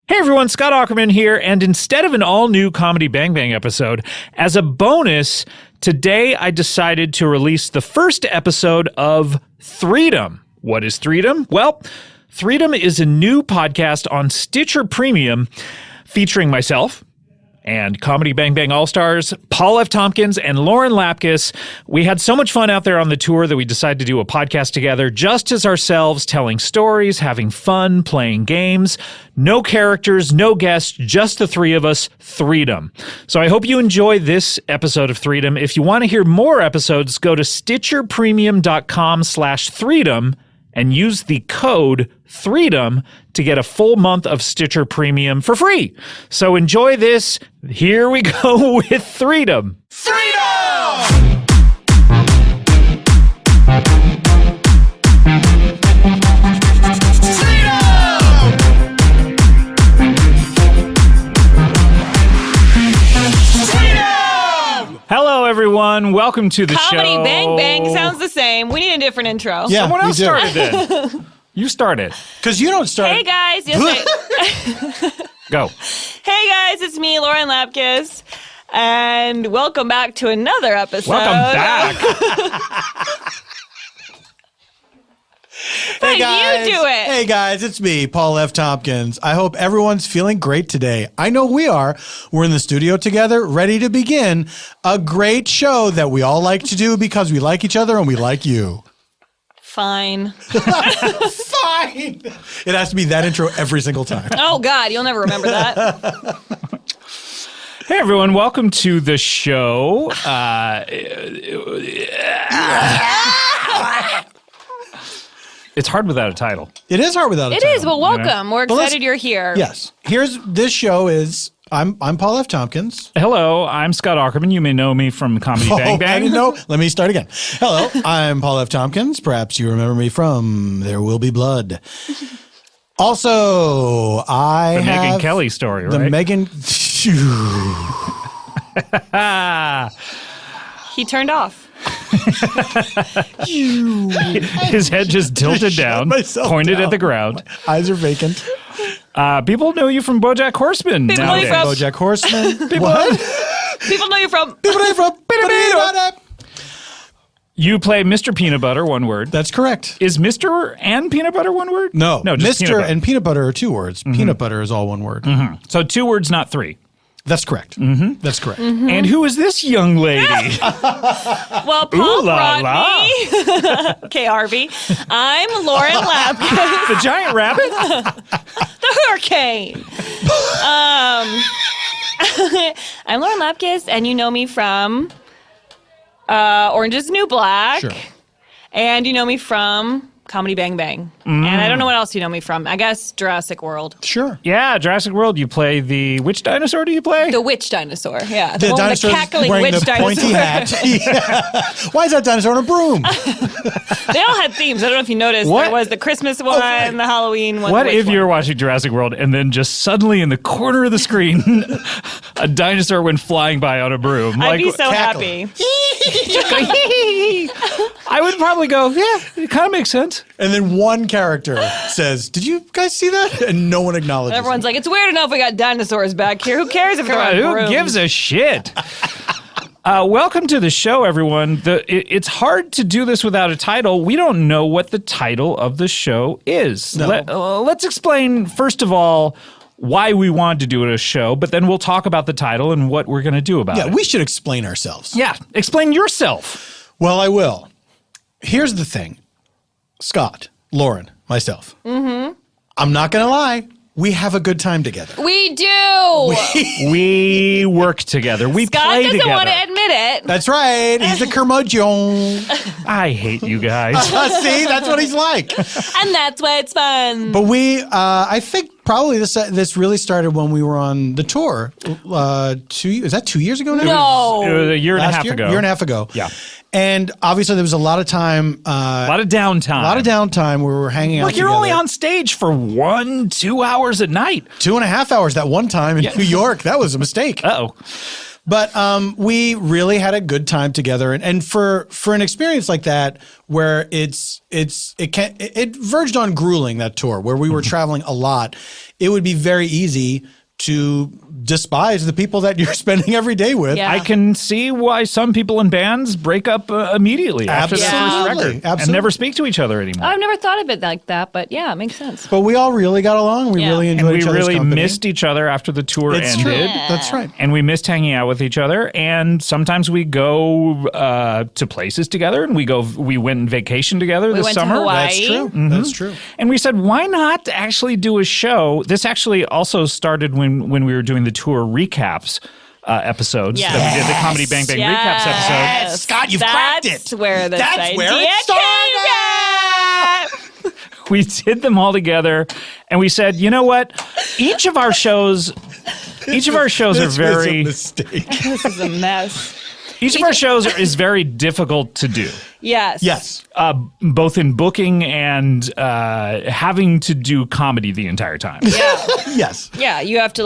Hey everyone, Scott Aukerman here, and instead of an all-new Comedy Bang Bang episode, as a bonus, today I decided to release the first episode of Threedom. What is Threedom? Well, Threedom is a new podcast on Stitcher Premium featuring myself and Comedy Bang Bang All-Stars, Paul F. Tompkins, and Lauren Lapkus. We had so much fun out there on the tour that we decided to do a podcast together just as ourselves, telling stories, having fun, playing games. No characters, no guests, just the three of us, Threedom. So I hope you enjoy this episode of Threedom. If you want to hear more episodes, go to stitcherpremium.com/Threedom and use the code Threedom to get a full month of Stitcher Premium for free. So enjoy this. Here we go with Threedom. Threedom! Hello, everyone. Welcome to the show. Comedy Bang Bang sounds the same. We need a different intro. Yeah, Someone else we do. started it. You started. Because you don't start. Hey guys. Yes, Go. hey guys, it's me, Lauren Lapkus. And welcome back to another episode. Welcome back. Hey guys. You do it. Hey guys, it's me, Paul F. Tompkins. I hope everyone's feeling great today. I know we are. We're in the studio together, ready to begin a great show that we all like to do because we like each other and we like you. Fine. Fine. It has to be that intro every single time. Oh God, you'll never remember that. Hey, everyone. Welcome to the show. It's hard without a title. It is hard without a It title. is. Well, welcome. We're let's- excited you're here. Yes. This show is, I'm Paul F. Tompkins. Hello, I'm Scott Aukerman. You may know me from Comedy Bang I Bang. didn't know. Let me start again. Hello, I'm Paul F. Tompkins. Perhaps you remember me from There Will Be Blood. Also, I The have Megyn Kelly story, right? the Megyn. He turned off. His head just tilted down, pointed at the ground. Eyes are vacant. People know you from BoJack Horseman. People know you nowadays. from- BoJack Horseman. What? People know you from. People know you from. You play Mr. Peanut Butter, one word. That's correct. Is Mr. and Peanut Butter one word? No, just Mr. and peanut butter are two words. Peanut butter is all one word. So 2 words, not 3. That's correct. That's correct. And who is this young lady? Well, Paul Ooh la brought la. me. KRV. I'm Lauren Lapkus. The giant rabbit? The hurricane. I'm Lauren Lapkus, and you know me from Orange is the New Black. Sure. And you know me from Comedy Bang Bang. And I don't know what else you know me from. I guess Jurassic World. Sure. Yeah, Jurassic World. You play the... Which dinosaur do you play? The witch dinosaur. Yeah. The one with dinosaur the cackling wearing witch the dinosaur. pointy hat. Yeah. Why is that dinosaur on a broom? They all had themes. I don't know if you noticed. What? There was the Christmas one, right. the Halloween one. What the witch if one. you were watching Jurassic World and then just suddenly in the corner of the screen, a dinosaur went flying by on a broom? I'd be so cackling. happy. I would probably go, yeah, it kind of makes sense. And then one character says, "Did you guys see that?" And no one acknowledges. Everyone's like, it's weird enough we got dinosaurs back here. Who cares if they're God, on who brooms? gives a shit? Welcome to the show, everyone. It's hard to do this without a title. We don't know what the title of the show is. No. Let's explain, first of all, why we wanted to do a show, but then we'll talk about the title and what we're going to do about Yeah, it. we should explain ourselves. Yeah, explain yourself. Well, I will. Here's the thing. Scott, Lauren, myself. Mm-hmm. I'm not going to lie. We have a good time together. We do. We work together. We Scott play doesn't together. want to admit it. That's right. He's a curmudgeon. I hate you guys. See, that's what he's like. And that's why it's fun. But I think probably this really started when we were on the tour. Is that 2 years ago now? No. It was a year and a Last half year? ago. Year and a half ago. Yeah. And obviously there was a lot of time. A lot of downtime. A lot of downtime where we were hanging out Look, you're together. only on stage for 1-2 hours at night. 2.5 hours that one time in New York. That was a mistake. Uh-oh. But we really had a good time together, and for an experience like that, where it verged on grueling, that tour where we were traveling a lot, it would be very easy to despise the people that you're spending every day with. Yeah. I can see why some people in bands break up immediately after the first record and never speak to each other anymore. I've never thought of it like that, but yeah, it makes sense. But we all really got along. We really enjoyed each and we other's really company. missed each other after the tour It's ended. true. That's right. And we missed hanging out with each other. And sometimes we go to places together, and we went on vacation together this went to summer. Hawaii. That's true. That's true. And we said, why not actually do a show? This actually also started when we were doing the tour recaps episodes. Yes. That we did the Comedy Bang Bang recaps episode. Yes. Scott, you've cracked it. That's where this That's where idea it came from. We did them all together, and we said, you know what? Each of our shows are very. This was a mistake. This is a mess. Each of our shows is very difficult to do. Yes. Yes. Both in booking and having to do comedy the entire time. Yeah. Yes. Yeah. You have to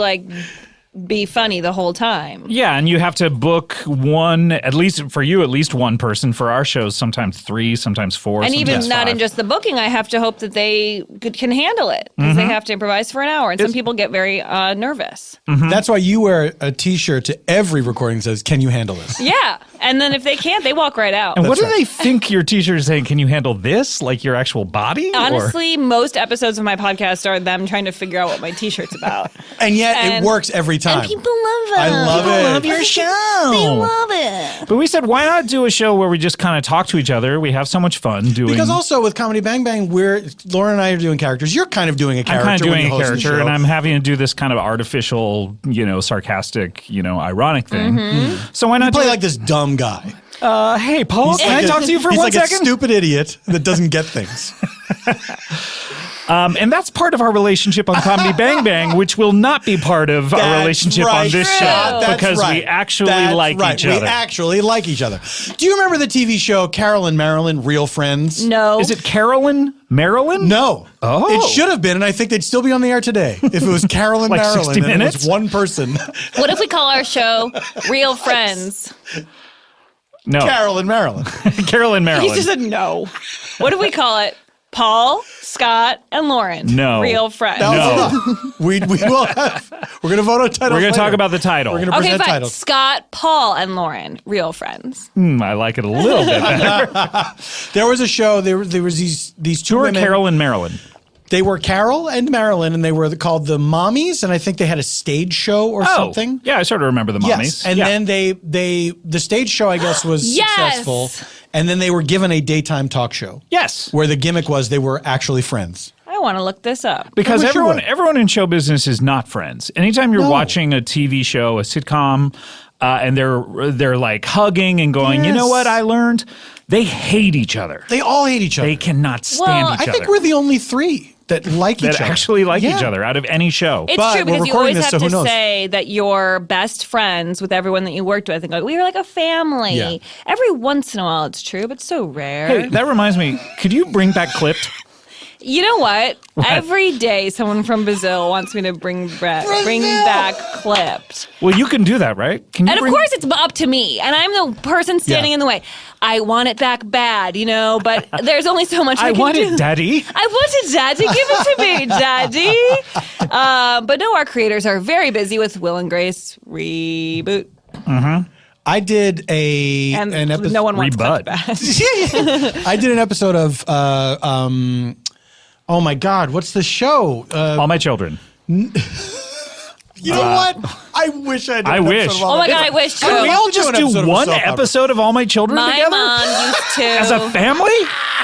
be funny the whole time. Yeah, and you have to book at least one person for our shows, sometimes 3, sometimes 4, And sometimes even 5. not in just the booking, I have to hope that they can handle it because they have to improvise for an hour. And some people get very nervous. That's why you wear a T-shirt to every recording that says, "Can you handle this?" Yeah. And then if they can't, they walk right out. And what do right. they think your teacher is saying? Can you handle this? Like your actual body? Honestly, most episodes of my podcast are them trying to figure out what my T-shirt's about. And yet it works every time. And people love it. I love People it. love your show. They love it. But we said, why not do a show where we just kind of talk to each other? We have so much fun doing. Because also with Comedy Bang Bang, Lauren and I are doing characters. You're kind of doing a character. I'm kind of when doing you a host the character, show. and I'm having to do this kind of artificial, sarcastic, ironic thing. So why not play do like this dumb guy. Hey, Paul, can I talk to you for he's 1 like second? a stupid idiot that doesn't get things. And that's part of our relationship on Comedy Bang Bang, which will not be part of our relationship on this show That's because right. we actually That's like right. each other. We actually like each other. Do you remember the TV show Carol and Marilyn, Real Friends? No. Is it Carolyn Marilyn? No. Oh. It should have been, and I think they'd still be on the air today if it was Carol and Like Marilyn 60 and it Minutes? was one person. What if we call our show Real Friends? No. Carol and Marilyn. Carolyn Marilyn. He just said no. What if we call it Paul, Scott, and Lauren? No. Real Friends. We will have. We're going to vote on titles. We're going to talk later. about the title. We're going to Okay, present fine. titles. Scott, Paul, and Lauren. Real Friends. I like it a little bit better. There was a show. There was these two Who are women. Carolyn Marilyn? They were Carol and Marilyn, and they were called the Mommies, and I think they had a stage show or something. Yeah, I sort of remember the Mommies. Yes, and Yeah. then the stage show I guess was Yes! successful, and then they were given a daytime talk show. Yes. Where the gimmick was they were actually friends. I want to look this up. Because I wish you would. everyone in show business is not friends. Anytime you're watching a TV show, a sitcom, and they're like hugging and going, you know Yes. what I learned? They hate each other. They all hate each other. They cannot stand Well, each I other. think we're the only 3 that like each that other. actually like Yeah. each other out of any show. It's But true we're because you recording always this, have so who to knows? say that you're best friends with everyone that you worked with. And like, we were like a family. Yeah. Every once in a while it's true, but so rare. Hey, that reminds me. Could you bring back Clipped? You know what? Every day someone from Brazil wants me to bring back Clipped. Well, you can do that, right? Can you And of course it's up to me. And I'm the person standing Yeah. in the way. I want it back bad, but there's only so much I can want do. it, Daddy. I want it, Daddy. Give it to me, Daddy. But no, our creators are very busy with Will and Grace reboot. I did And an episode. no one wants Rebut. Clipped back. I did an episode of oh my God, what's the show? All My Children. You know what? I wish I did. I an wish. episode of All Oh My my God, I Children. wish too. I We love all to just do an episode do of a one soap opera. episode of All My Children My together mom used to. as a family.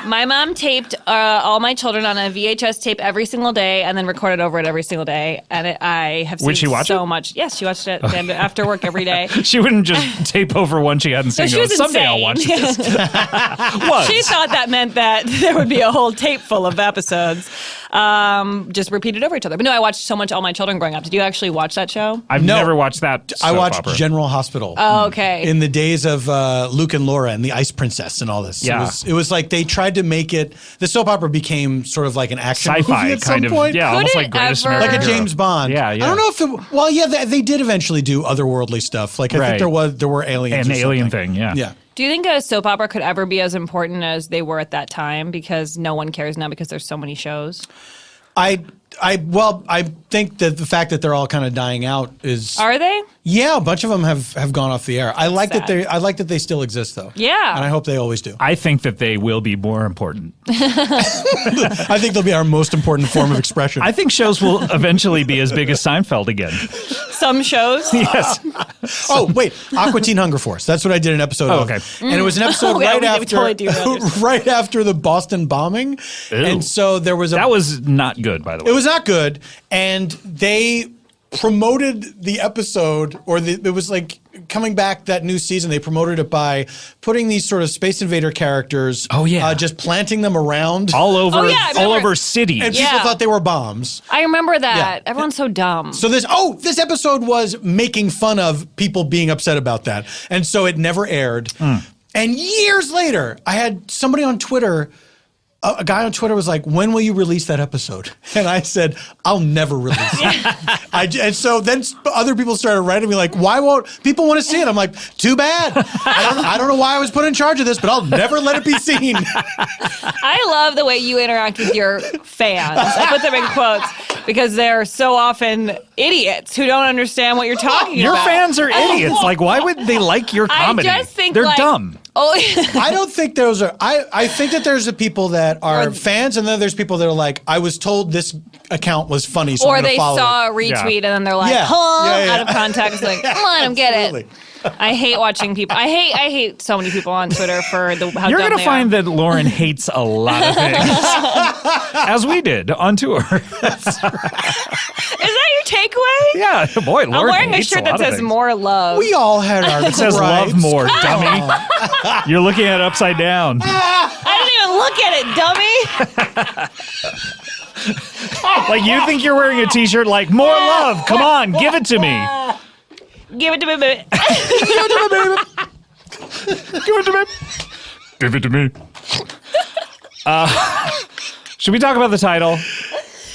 My mom taped All My Children on a VHS tape every single day and then recorded over it every single day. And I have seen Would she watch so it? much. Yes, she watched it and after work every day. She wouldn't just tape over one she hadn't seen. So she Go, was someday I'll insane. watch this. What? She thought that meant that there would be a whole tape full of episodes. just repeated over each other. But no, I watched so much All My Children growing up. Did you actually watch that show? I've never watched that. I watched opera. General Hospital. Oh, okay. In the days of Luke and Laura and the Ice Princess and all this. Yeah. It was like they tried to make it, the soap opera became sort of like an action Sci-fi movie at kind some of, point. yeah, Could almost it like Greatest ever- American Like a Hero. James Bond. Yeah, yeah. I don't know if it, well, yeah, they did eventually do otherworldly stuff. Like I Right. think there were aliens An or alien something. thing, yeah. Yeah. Do you think a soap opera could ever be as important as they were at that time because no one cares now because there's so many shows? I think that the fact that they're all kind of dying out is Are they? yeah, a bunch of them have gone off the air. I like Sad. that they still exist though. Yeah. And I hope they always do. I think that they will be more important. I think they'll be our most important form of expression. I think shows will eventually be as big as Seinfeld again. Some shows? Yes. Oh, wait. Aqua Teen Hunger Force. That's what I did an episode of. okay. And it was an episode Oh, yeah, right we after totally do know this. right after the Boston bombing. Ew. And so there was That was not good, by the way. it was not good. And they promoted the episode, it was like coming back that new season. They promoted it by putting these sort of Space Invader characters. Oh, yeah. Just planting them around. all over, Oh, yeah, I all remember. over cities. and Yeah. people thought they were bombs. I remember that. Yeah. Everyone's so dumb. So this episode was making fun of people being upset about that. And so it never aired. And years later, I had somebody on Twitter, a guy on Twitter was like, when will you release that episode? And I said, I'll never release it. And so then other people started writing me like, why won't people want to see it? I'm like, too bad. I don't know why I was put in charge of this, but I'll never let it be seen. I love the way you interact with your fans. I put them in quotes because they're so often idiots who don't understand what you're talking Your about. fans are idiots. Like, why would they like your comedy? I just think they're like, dumb. Oh, I don't think those are. I think that there's the people that are fans, and then there's people that are like, I was told this account was funny, so or I'm gonna they follow saw it. a retweet Yeah. and then they're like, Yeah. huh, Yeah, yeah. out of context, like, let them get Absolutely. it. I hate watching people. I hate so many people on Twitter for how You're dumb going to they find are. that Lauren hates a lot of things, as we did on tour. Is that your takeaway? Yeah, boy, Lauren I'm wearing a hates shirt lot that of says things. more love. We all had our It says gripes. love more, dummy. You're looking at it upside down. I didn't even look at it, dummy. Like, you think you're wearing a t-shirt like, more love, come on, give it to me. Give it to me, baby. Give it to me. Give it to me. Should we talk about the title?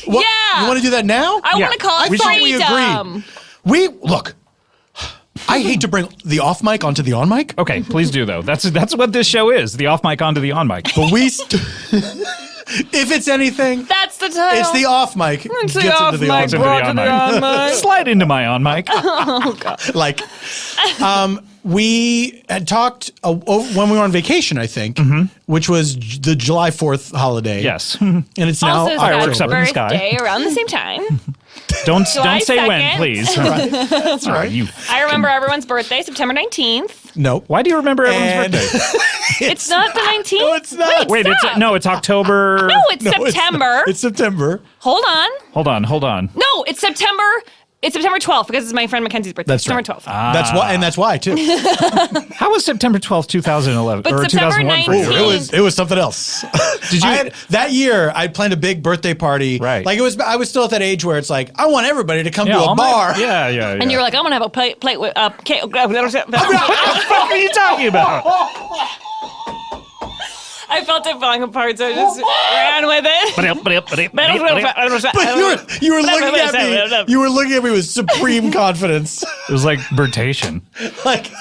What? Yeah. You want to do that now? I Yeah. want to call it I thought we freedom. agreed. Look. I hate to bring the off mic onto the on mic, Okay, please do, though. That's what this show is, the off mic onto the on mic. but if it's anything, That's the title. it's the off mic It's the gets off into the mic on Into mic. brought the to on the on mic. mic. Slide into my on mic. Like, we had talked when we were on vacation, I think, which was the July 4th holiday. Yes. And it's now Also, Fireworks Scott's up in the sky. birthday around the same time. Don't July say when, 2nd. please. That's right. You. I remember everyone's birthday, September 19th. Nope. Why do you remember everyone's And- birthday? It's not the 19th? No, it's not. Wait, it's October. No, it's September. It's September. Hold on. Hold on. No, it's September. It's September 12th because it's my friend Mackenzie's birthday. That's September right. 12th. That's why too. How was September 12th, 2011 But or September 2001 for you? 19th. It was something else. Did you? that year? I planned a big birthday party. Right. Like I was still at that age where it's like I want everybody to come to a all my- bar. Yeah. And you were like, I'm going to have a plate with cake. what the fuck are you talking about? I felt it falling apart, so I just ran with it. It But you were looking at me. You were looking at me with supreme confidence. was like birtation. Like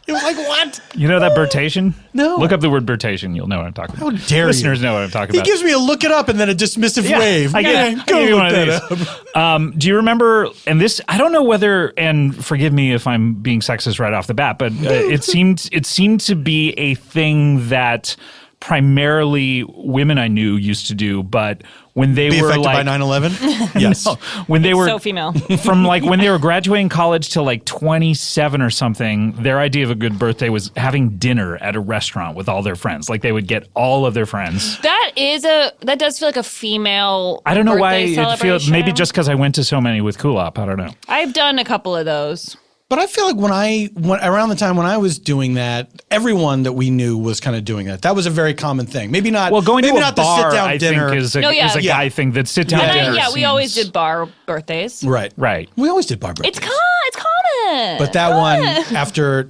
it was like what? You know that birtation? No. Look up the word birtation. You'll know what I'm talking about. How dare you. Listeners know what I'm talking He about. gives me a look it up and then a dismissive wave. I get it. Go I give you look one that of up. these. Do you remember? And this, I don't know whether. And forgive me if I'm being sexist right off the bat, but it seemed to be a thing that primarily women I knew used to do. But when they Be were affected like, by 9/11? Yes. when they were So female. from like when they were graduating college to like 27 or something, their idea of a good birthday was having dinner at a restaurant with all their friends. Like they would get all of their friends. That does feel like a female. I don't know why birthday it feels. celebration. Maybe just because I went to so many with Kulop. I don't know. I've done a couple of those. But I feel like around the time when I was doing that, everyone that we knew was kind of doing that. That was a very common thing. Maybe not. Well, going maybe to a not bar, the sit-down I dinner. think, is a guy thing. That sit-down dinner. We seems- always did bar birthdays. Right. We always did bar birthdays. It's common. But that one after,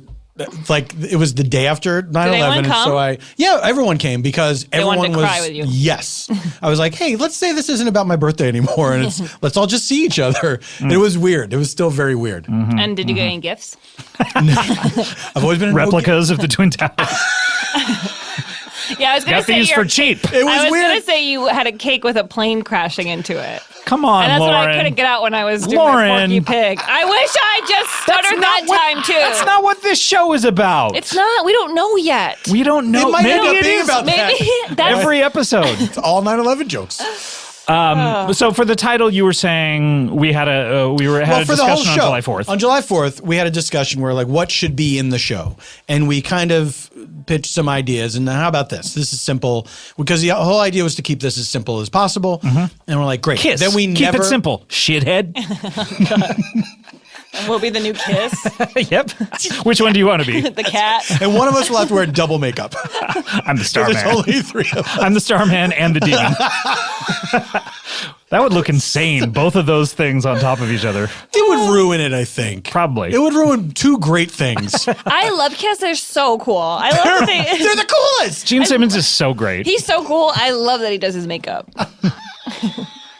like, it was the day after 9/11. anyone come? So everyone came because everyone wanted to was. cry with you. Yes. I was like, hey, let's say this isn't about my birthday anymore, and let's all just see each other. And it was weird. It was still very weird. Mm-hmm. And did you get any gifts? I've always been replicas of the Twin Towers. Yeah, I was going to Got say these for cheap. It was I was weird. going to say you had a cake with a plane crashing into it. Come on, And that's Lauren. what I couldn't get out when I was doing Lauren. my Porky Pig. I wish I just stuttered that time too. That's not what this show is about. It's not. We don't know yet. We don't know. It might Maybe end up it being is. about Maybe that. that's Every episode. It's all 9/11 jokes. So for the title, you were saying we had a discussion on July 4th. On July 4th, we had a discussion where like what should be in the show, and we kind of pitched some ideas. And how about this? This is simple because the whole idea was to keep this as simple as possible. And we're like, great. Kiss. Then we Keep it simple, shithead. will be the new Kiss. Yep. Which one do you want to be? The cat. And one of us will have to wear double makeup. I'm the Star There's Man. only three of us. I'm the Starman and the Demon. That would look insane. Both of those things on top of each other. It would ruin it, I think. Probably. It would ruin two great things. I love Kiss. They're so cool. I love that they. They're the coolest. Gene Simmons is so great. He's so cool. I love that he does his makeup.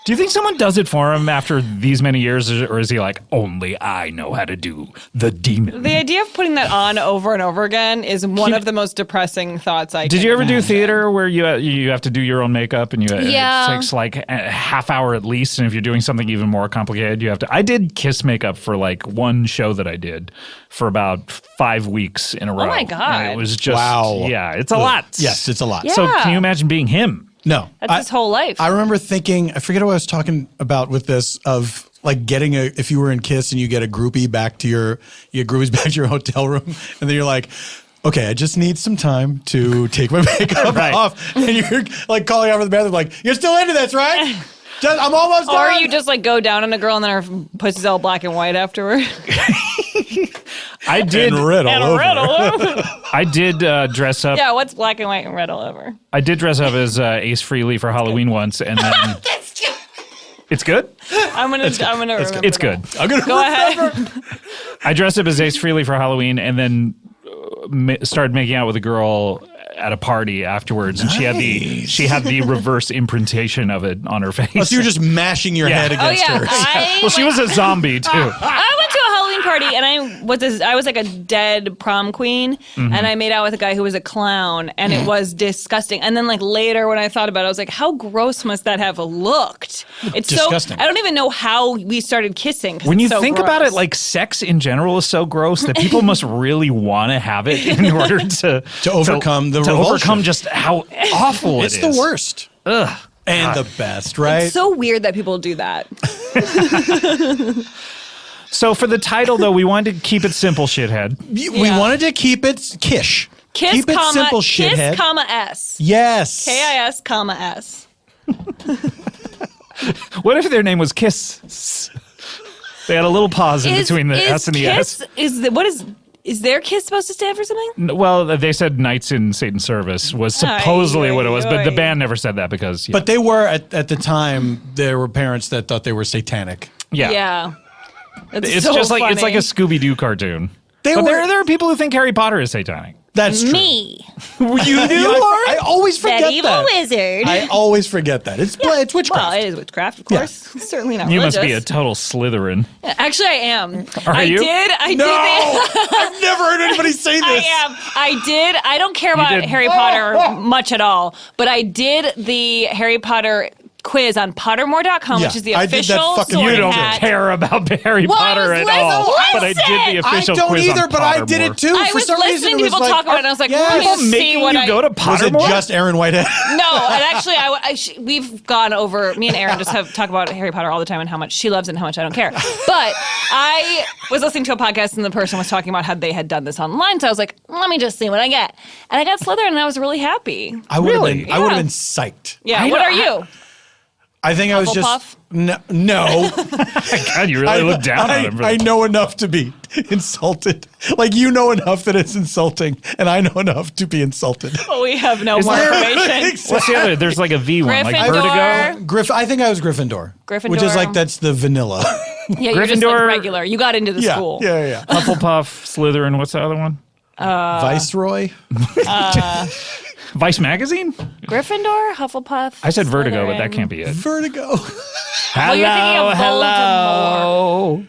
Do you think someone does it for him after these many years, or is he like, only I know how to do the demon? The idea of putting that on over and over again is one of the most depressing thoughts I Did can you ever do imagine. theater where you have to do your own makeup and Yeah. it takes like a half hour at least, and if you're doing something even more complicated, you have to. I did Kiss makeup for like one show that I did for about 5 weeks in a row. my God. And it was just Wow. Yeah, it's a lot. Yes, it's a lot. Yeah. So can you imagine being him? No. That's his whole life. I remember thinking, I forget what I was talking about with this, of like getting if you were in Kiss and you get a groupie back to your groupies back to your hotel room, and then you're like, okay, I just need some time to take my makeup Right. off. And you're like calling out for the bathroom, like, you're still into this, right? I'm almost Or done. you just like go down on a girl and then her pussy's all black and white afterward. I did. and red all And over. red all over. I did dress up. Yeah, what's black and white and red all over? I did dress up as Ace Frehley for Halloween once, and then it's good. I'm gonna remember. It's good. I'm gonna Go ahead. I dressed up as Ace Frehley for Halloween, and then started making out with a girl at a party afterwards, and she had the reverse imprintation of it on her face. Oh, so you're just mashing your Yeah. head Oh against yeah, hers. well, she was a zombie too. I went to a Halloween party and I was like a dead prom queen, and I made out with a guy who was a clown, and it was disgusting. And then like later when I thought about it, I was like, how gross must that have looked? It's Disgusting. so I don't even know how we started kissing. 'Cause When you it's so think about gross. it, like sex in general is so gross that people must really want to have it in order to overcome the to revulsion. overcome just how awful It's it the is. worst. Ugh. And the best, right? it's so weird that people do that. So for the title, though, we wanted to keep it simple, shithead. We Yeah. wanted to keep it kish. Kiss, keep it comma, simple, kiss, shithead. comma, S. Yes. KIS, comma, S. What if their name was Kiss? They had a little pause in between the S and the kiss, S. Is their kiss supposed to stand for something? Well, they said Knights in Satan's Service was supposedly what it was, but the Ay. band never said that because. But they were, at the time, there were parents that thought they were satanic. yeah. It's so just like funny. it's like a Scooby Doo cartoon. They But were. there are people who think Harry Potter is satanic. That's true. Me, You do, I always forget that evil that. wizard. I always forget that. It's witchcraft. Well, it is witchcraft, of course. It's certainly not You religious. must be a total Slytherin. Actually, I am. Are you? I No, did. I've never heard anybody say this. I did. I don't care about did. Harry Potter much at all, but I did the Harry Potter quiz on Pottermore.com, Yeah, which is the I did that official fucking- sorting You don't hat. care about Harry Well, I Potter was at all. listening. But I did the I official don't quiz either, on but I did Pottermore. it too. I For was some listening reason, to it was people like, talk about it, and I was like, yeah. let me People see making what you go to Was it Pottermore? just Aaron Whitehead? No, and actually, we've gone over. Me and Erin just talk about Harry Potter all the time and how much she loves it and how much I don't care. But I was listening to a podcast and the person was talking about how they had done this online, so I was like, let me just see what I get, and I got Slytherin, and I was really happy. I would have Really? been. I would have been psyched. Yeah. I What don't- are you? I think I was Hufflepuff? just no. God, you really look down on him. For I know enough to be insulted. Like you know enough that it's insulting, and I know enough to be insulted. Oh, we have no more there- information. What's the other? There's like a V one, like Gryffindor. Vertigo. I think I was Gryffindor. Gryffindor. Which is like that's the vanilla. Yeah, you're just like Gryffindor. regular. You got into the school. Yeah. Hufflepuff, Slytherin. What's the other one? Viceroy. Vice Magazine? Gryffindor, Hufflepuff. I said Vertigo, but that Slytherin. can't be it. Vertigo. Well, you're thinking of hello.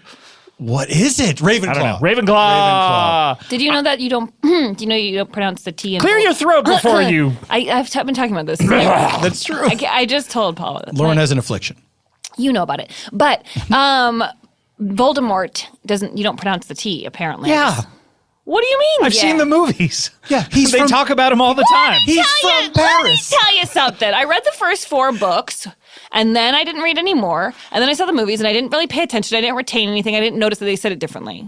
What is it? Ravenclaw. I don't know. Ravenclaw. Did you know that you don't? Do you know you don't pronounce the T in Clear your throat before you. I've been talking about this. That's true. I just told Paul. Lauren has an affliction. You know about it, but Voldemort doesn't. You don't pronounce the T apparently. Yeah. What do you mean? I've seen the movies. Yeah, They talk about him all the time. He's Let from me Paris. tell you something. I read the first 4 books, and then I didn't read any more. And then I saw the movies, and I didn't really pay attention. I didn't retain anything. I didn't notice that they said it differently.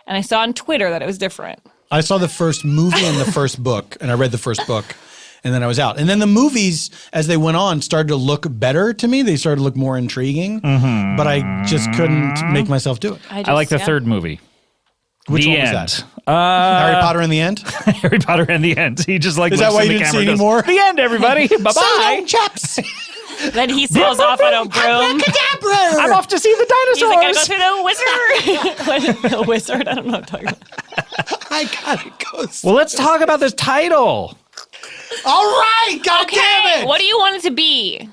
And I saw on Twitter that it was different. I saw the first movie and the first book, and I read the first book, and then I was out. And then the movies, as they went on, started to look better to me. They started to look more intriguing, but I just couldn't make myself do it. I like the third movie. Which The one was end. that? Harry Potter in the end? Harry Potter and the end. He just like Is that looks why in you the didn't camera see and anymore? goes, the end, everybody. Bye-bye. chaps. Then he sails off on a broom. I'm off to see the He's like, I go dinosaurs. through the wizard. The wizard? I don't know what I'm talking about. I gotta go. Well, let's talk about this title. All right, God Okay, damn it! what do you want it to be?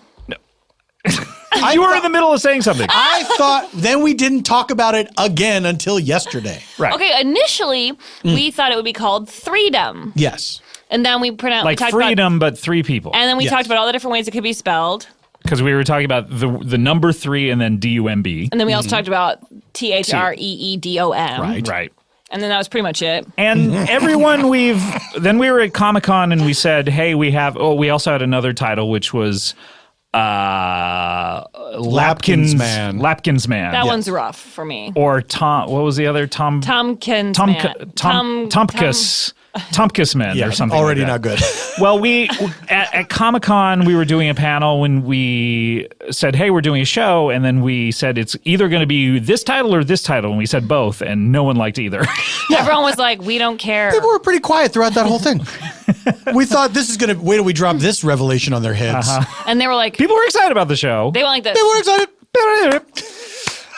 You were in the middle of saying something. I thought then we didn't talk about it again until yesterday. Right. Okay, initially, we thought it would be called Threedom. Yes. And then we pronounced Like freedom, but 3 people. and then we Yes. talked about all the different ways it could be spelled. Because we were talking about the number 3 and then DUMB. And then we also talked about THREEDOM. Right. And then that was pretty much it. And everyone then we were at Comic-Con and we said, hey, we also had another title, which was Lapkin's Man. Lapkin's Man. That one's rough for me. Or Tom, what was the other? Tompkins Tompkins Men Yeah, or something already like not that. good. Well, at Comic-Con, we were doing a panel when we said, hey, we're doing a show. And then we said, it's either going to be this title or this title. And we said both. And no one liked either. Everyone was like, we don't care. People were pretty quiet throughout that whole thing. We thought this is going to, wait till we drop this revelation on their heads. And they were like, People were excited about the show. they went like this. They were excited.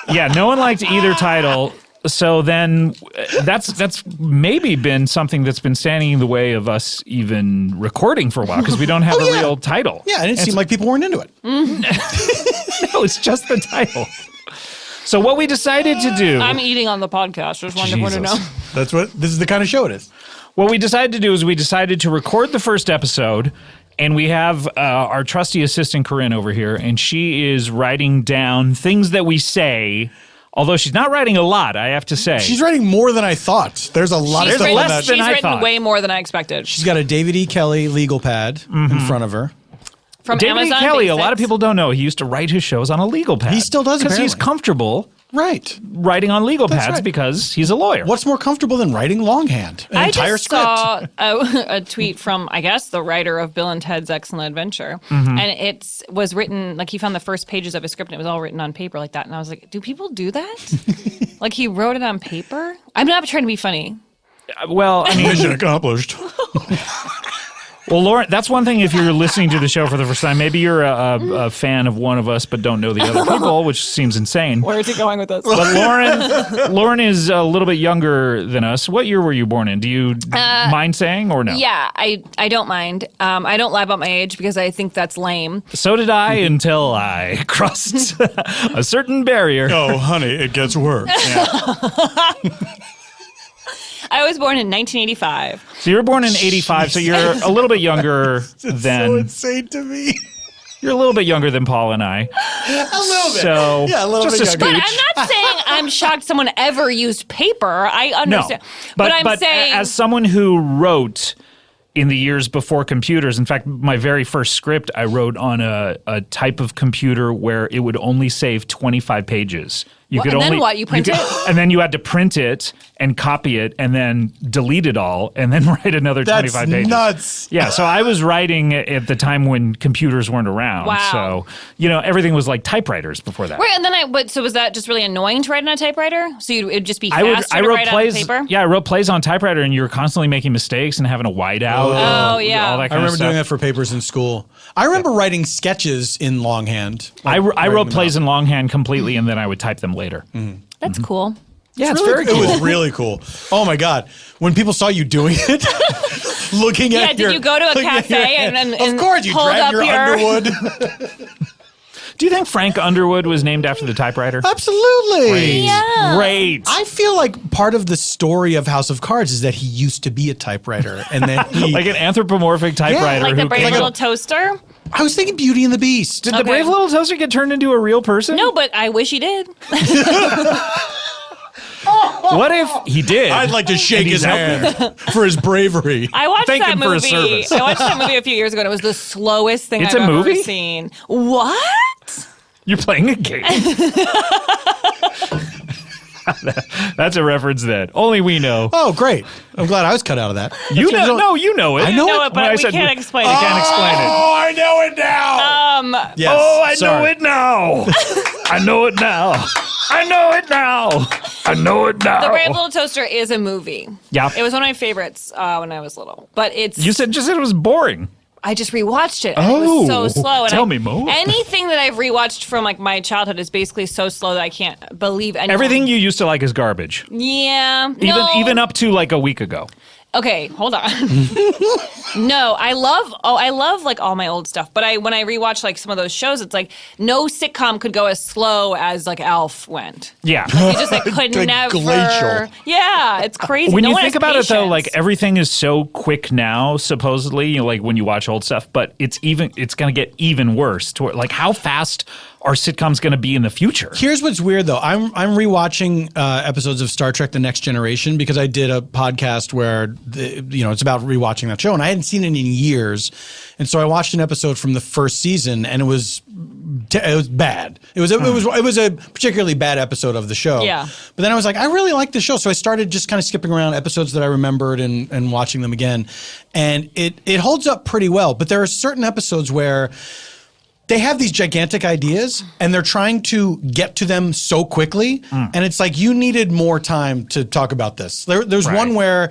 Yeah, no one liked either title. So then that's maybe been something that's been standing in the way of us even recording for a while because we don't have a real title. Yeah, and it seemed like people weren't into it. No, it's just the title. So what we decided to do, I'm eating on the podcast. Just wanted everyone to know. That's what, this is the kind of show it is. what we decided to do is we decided to record the first episode. And we have our trusty assistant, Corinne, over here, and she is writing down things that we say. Although she's not writing a lot, I have to say. She's writing more than I thought. There's a lot of She's stuff written, on that. than she's I written thought. way more than I expected. She's got a David E. Kelly legal pad in front of her. From David E. Amazon Kelly, a Basics. lot of people don't know, he used to write his shows on a legal pad. He still does, because he's apparently. comfortable Right. writing on legal pads right. because he's a lawyer. What's more comfortable than writing longhand? An I entire just script. saw a tweet from, I guess, the writer of Bill and Ted's Excellent Adventure. And it was written, like he found the first pages of his script and it was all written on paper like that. And I was like, do people do that? Like he wrote it on paper? I'm not trying to be funny. Well, I mean, Mission accomplished. well, Lauren, that's one thing if you're listening to the show for the first time. Maybe you're a fan of one of us but don't know the other people, which seems insane. Where is he going with this? But Lauren is a little bit younger than us. What year were you born in? Do you mind saying or no? Yeah, I don't mind. I don't lie about my age because I think that's lame. So did I until I crossed a certain barrier. Oh, honey, it gets worse. I was born in 1985. So you were born in 85, so you're a little bit younger So than insane to me. you're a little bit younger than Paul and I. A little bit. So Yeah, a little just bit a younger. But scooch. I'm not saying I'm shocked someone ever used paper. I No, understand. but I'm saying as someone who wrote in the years before computers, in fact, my very first script I wrote on a type of computer where it would only save 25 pages You could and only then what? You print it? And then you had to print it and copy it and then delete it all and then write another 25 pages. Nuts. Yeah, so I was writing at the time when computers weren't around. Wow. So, everything was like typewriters before that. Right, and then so was that just really annoying to write on a typewriter? So it'd just be faster to write plays, on paper? Yeah, I wrote plays on typewriter and you were constantly making mistakes and having a whiteout. Oh, yeah. All that I kind remember of stuff. doing that for papers in school. I remember writing sketches in longhand. I wrote plays in longhand completely and then I would type them later. That's cool. Yeah, it's very It cool. was really cool. Oh my God. When people saw you doing it, looking at did you go to a cafe and of course you hold drag up your Underwood. Do you think Frank Underwood was named after the typewriter? Absolutely. Yeah. Great. I feel like part of the story of House of Cards is that he used to be a typewriter and then he Like an anthropomorphic typewriter. Like the who brave came little up- toaster? I was thinking Beauty and the Beast. Did the Okay. brave little toaster get turned into a real person? No, but I wish he did. What if he did? I'd like to shake and his he's out hand for his bravery. I watched Thank that him for his movie. service. I watched that movie a few years ago and it was the slowest thing It's I've a ever movie? seen. What? You're playing a game. That's a reference that only we know. Oh, great. I'm glad I was cut out of that. You know, no, you know it. I know No, it. but When I we said can't explain we it. can't explain it. Oh, I know it now. Yes, Oh, I know sorry. it now. I know it now. I know it now. I know it now. The Brave Little Toaster is a movie. Yeah. It was one of my favorites when I was little. But it's... You said it was boring. I just rewatched it. And it was so Oh, slow. And tell me more. Anything that I've rewatched from like my childhood is basically so slow that I can't believe anyone. Everything you used to like is garbage. Yeah. No. Even up to like a week ago. Okay, hold on. No, I love like all my old stuff. But when I rewatch like some of those shows, it's like no sitcom could go as slow as like Alf went. Yeah. You just like could Like never. glacial. Yeah, it's crazy. When No you one think has about it, though, patience. like everything is so quick now, supposedly, like when you watch old stuff, but it's going to get even worse. Like, how fast are sitcoms going to be in the future? Here's what's weird though. I'm rewatching episodes of Star Trek: The Next Generation because I did a podcast where it's about rewatching that show, and I hadn't seen it in years, and so I watched an episode from the first season, and it was bad. It was a particularly bad episode of the show. Yeah. But then I was like, I really like the show, so I started just kind of skipping around episodes that I remembered and watching them again, and it holds up pretty well. But there are certain episodes where they have these gigantic ideas and they're trying to get to them so quickly. And it's like, you needed more time to talk about this. There's one where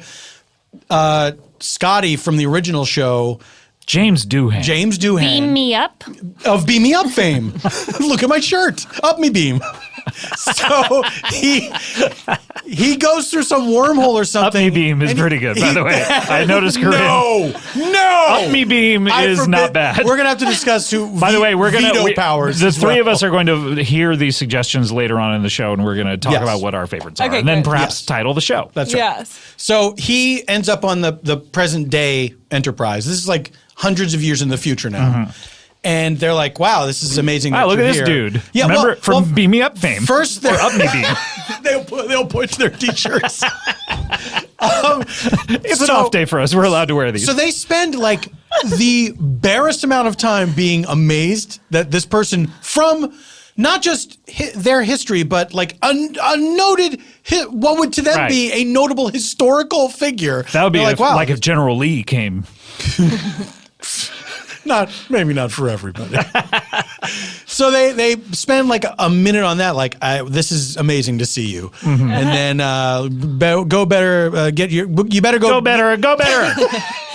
Scotty from the original show, James Doohan. Beam me up. of Beam Me Up fame. Look at my shirt. Up me beam. So he goes through some wormhole or Up something. Me Beam is pretty good, by the way. I noticed Corinne. No. Up Me Beam I is forbid- not bad. We're gonna have to discuss who. By the way, we're gonna veto powers. The as three of well. us are going to hear these suggestions later on in the show, and we're going to talk Yes. about what our favorites are, Okay, and then good. perhaps Yes. title the show. That's right. Yes. So he ends up on the present day Enterprise. This is like hundreds of years in the future now. And they're like, wow, this is amazing. Wow, that look at you're this here. dude. Yeah, Remember well, from Beam Me Up fame. first or they're Up Me Beam. they'll push their t-shirts. It's an off day for us. We're allowed to wear these. So they spend like the barest amount of time being amazed that this person from not just their history, but like a noted, what would to them Right. be a notable historical figure. that would be They're like, wow, if General Lee came. maybe not for everybody. So they spend like a minute on that. Like, this is amazing to see you. Mm-hmm. And then go better, get your. You better go. Go better. Go better.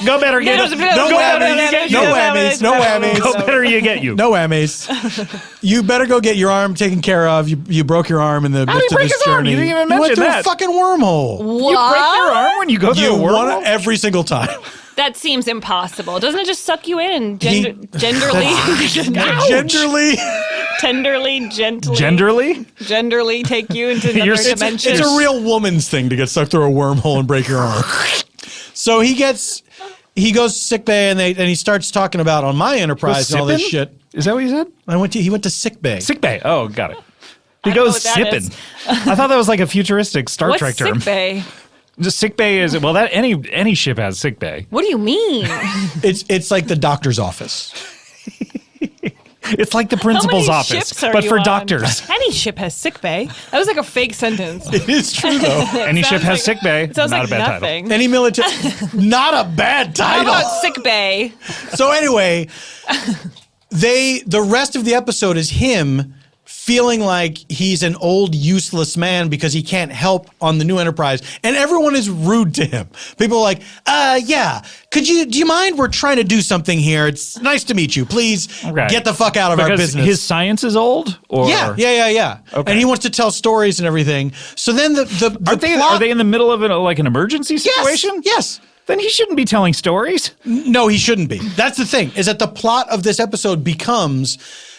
Go better. Get No it. No Go better. You whammies. get No you. whammies. No whammies. Go better. You get you. No whammies. You better go get your arm taken care of. You broke your arm in the How did midst he of break this his arm? journey. You didn't even went mention through that. a fucking wormhole. You break your arm when you go through You a won wormhole? it every single time. That seems impossible. Doesn't it just suck you in and genderly, Genderly. tenderly, gently, Genderly? take you into another You're- dimension? It's a real woman's thing to get stuck through a wormhole and break your arm. So he goes to sick bay and he starts talking about on my Enterprise and all this Sippin'? shit. Is that what you said? He went to sick bay. Sick bay. Oh, got it. He I don't know goes what that sipping. is. I thought that was like a futuristic Star What's Trek term. sick bay? Just sick bay is that any ship has sick bay. What do you mean? It's like the doctor's office. It's like the principal's many office, ships are but you for on? doctors. Any ship has sick bay. That was like a fake sentence. It is true, though. Any ship has sick bay. It sounds Not like a bad title. nothing. Any military, not a bad How title. about sick bay? So anyway, the rest of the episode is him feeling like he's an old useless man because he can't help on the new Enterprise, and everyone is rude to him. People are like, yeah, do you mind? We're trying to do something here. It's nice to meet you. Please get the fuck out of our because business. his science is old? Or? Yeah. Okay. And he wants to tell stories and everything. So then Are they in the middle of an emergency situation? Yes. Then he shouldn't be telling stories. No, he shouldn't be. That's the thing, is that the plot of this episode becomes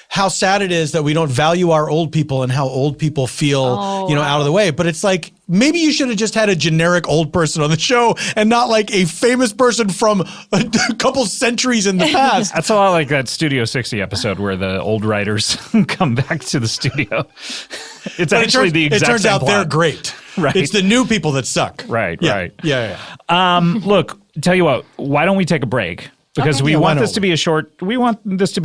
how sad it is that we don't value our old people and how old people feel, out of the way. But it's like, maybe you should have just had a generic old person on the show and not like a famous person from a couple centuries in the past. That's a lot like that Studio 60 episode where the old writers come back to the studio. It's actually the exact It turns same out plot. they're great. Right. It's the new people that suck. Right. Yeah. Look, tell you what, why don't we take a break? Because we want this to be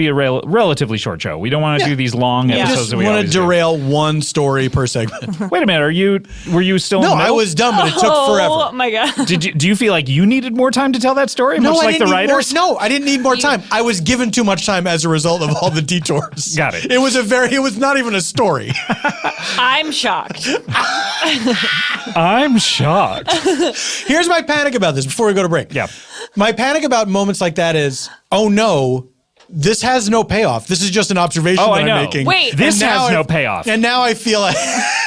a relatively short show. We don't want to do these long I episodes just that we want always to derail one story per segment. Wait a minute, were you still in No, the middle? I was done, but it took forever. Oh my God. Do you feel like you needed more time to tell that story? No, much I like the didn't need writers? No, I didn't need more time. I was given too much time as a result of all the detours. Got it. It was not even a story. I'm shocked. I'm shocked. Here's my panic about this before we go to break. Yeah. My panic about moments like that is, oh no, this has no payoff. This is just an observation that I know. I'm making. Wait. This And now has no I- payoff. And now I feel like,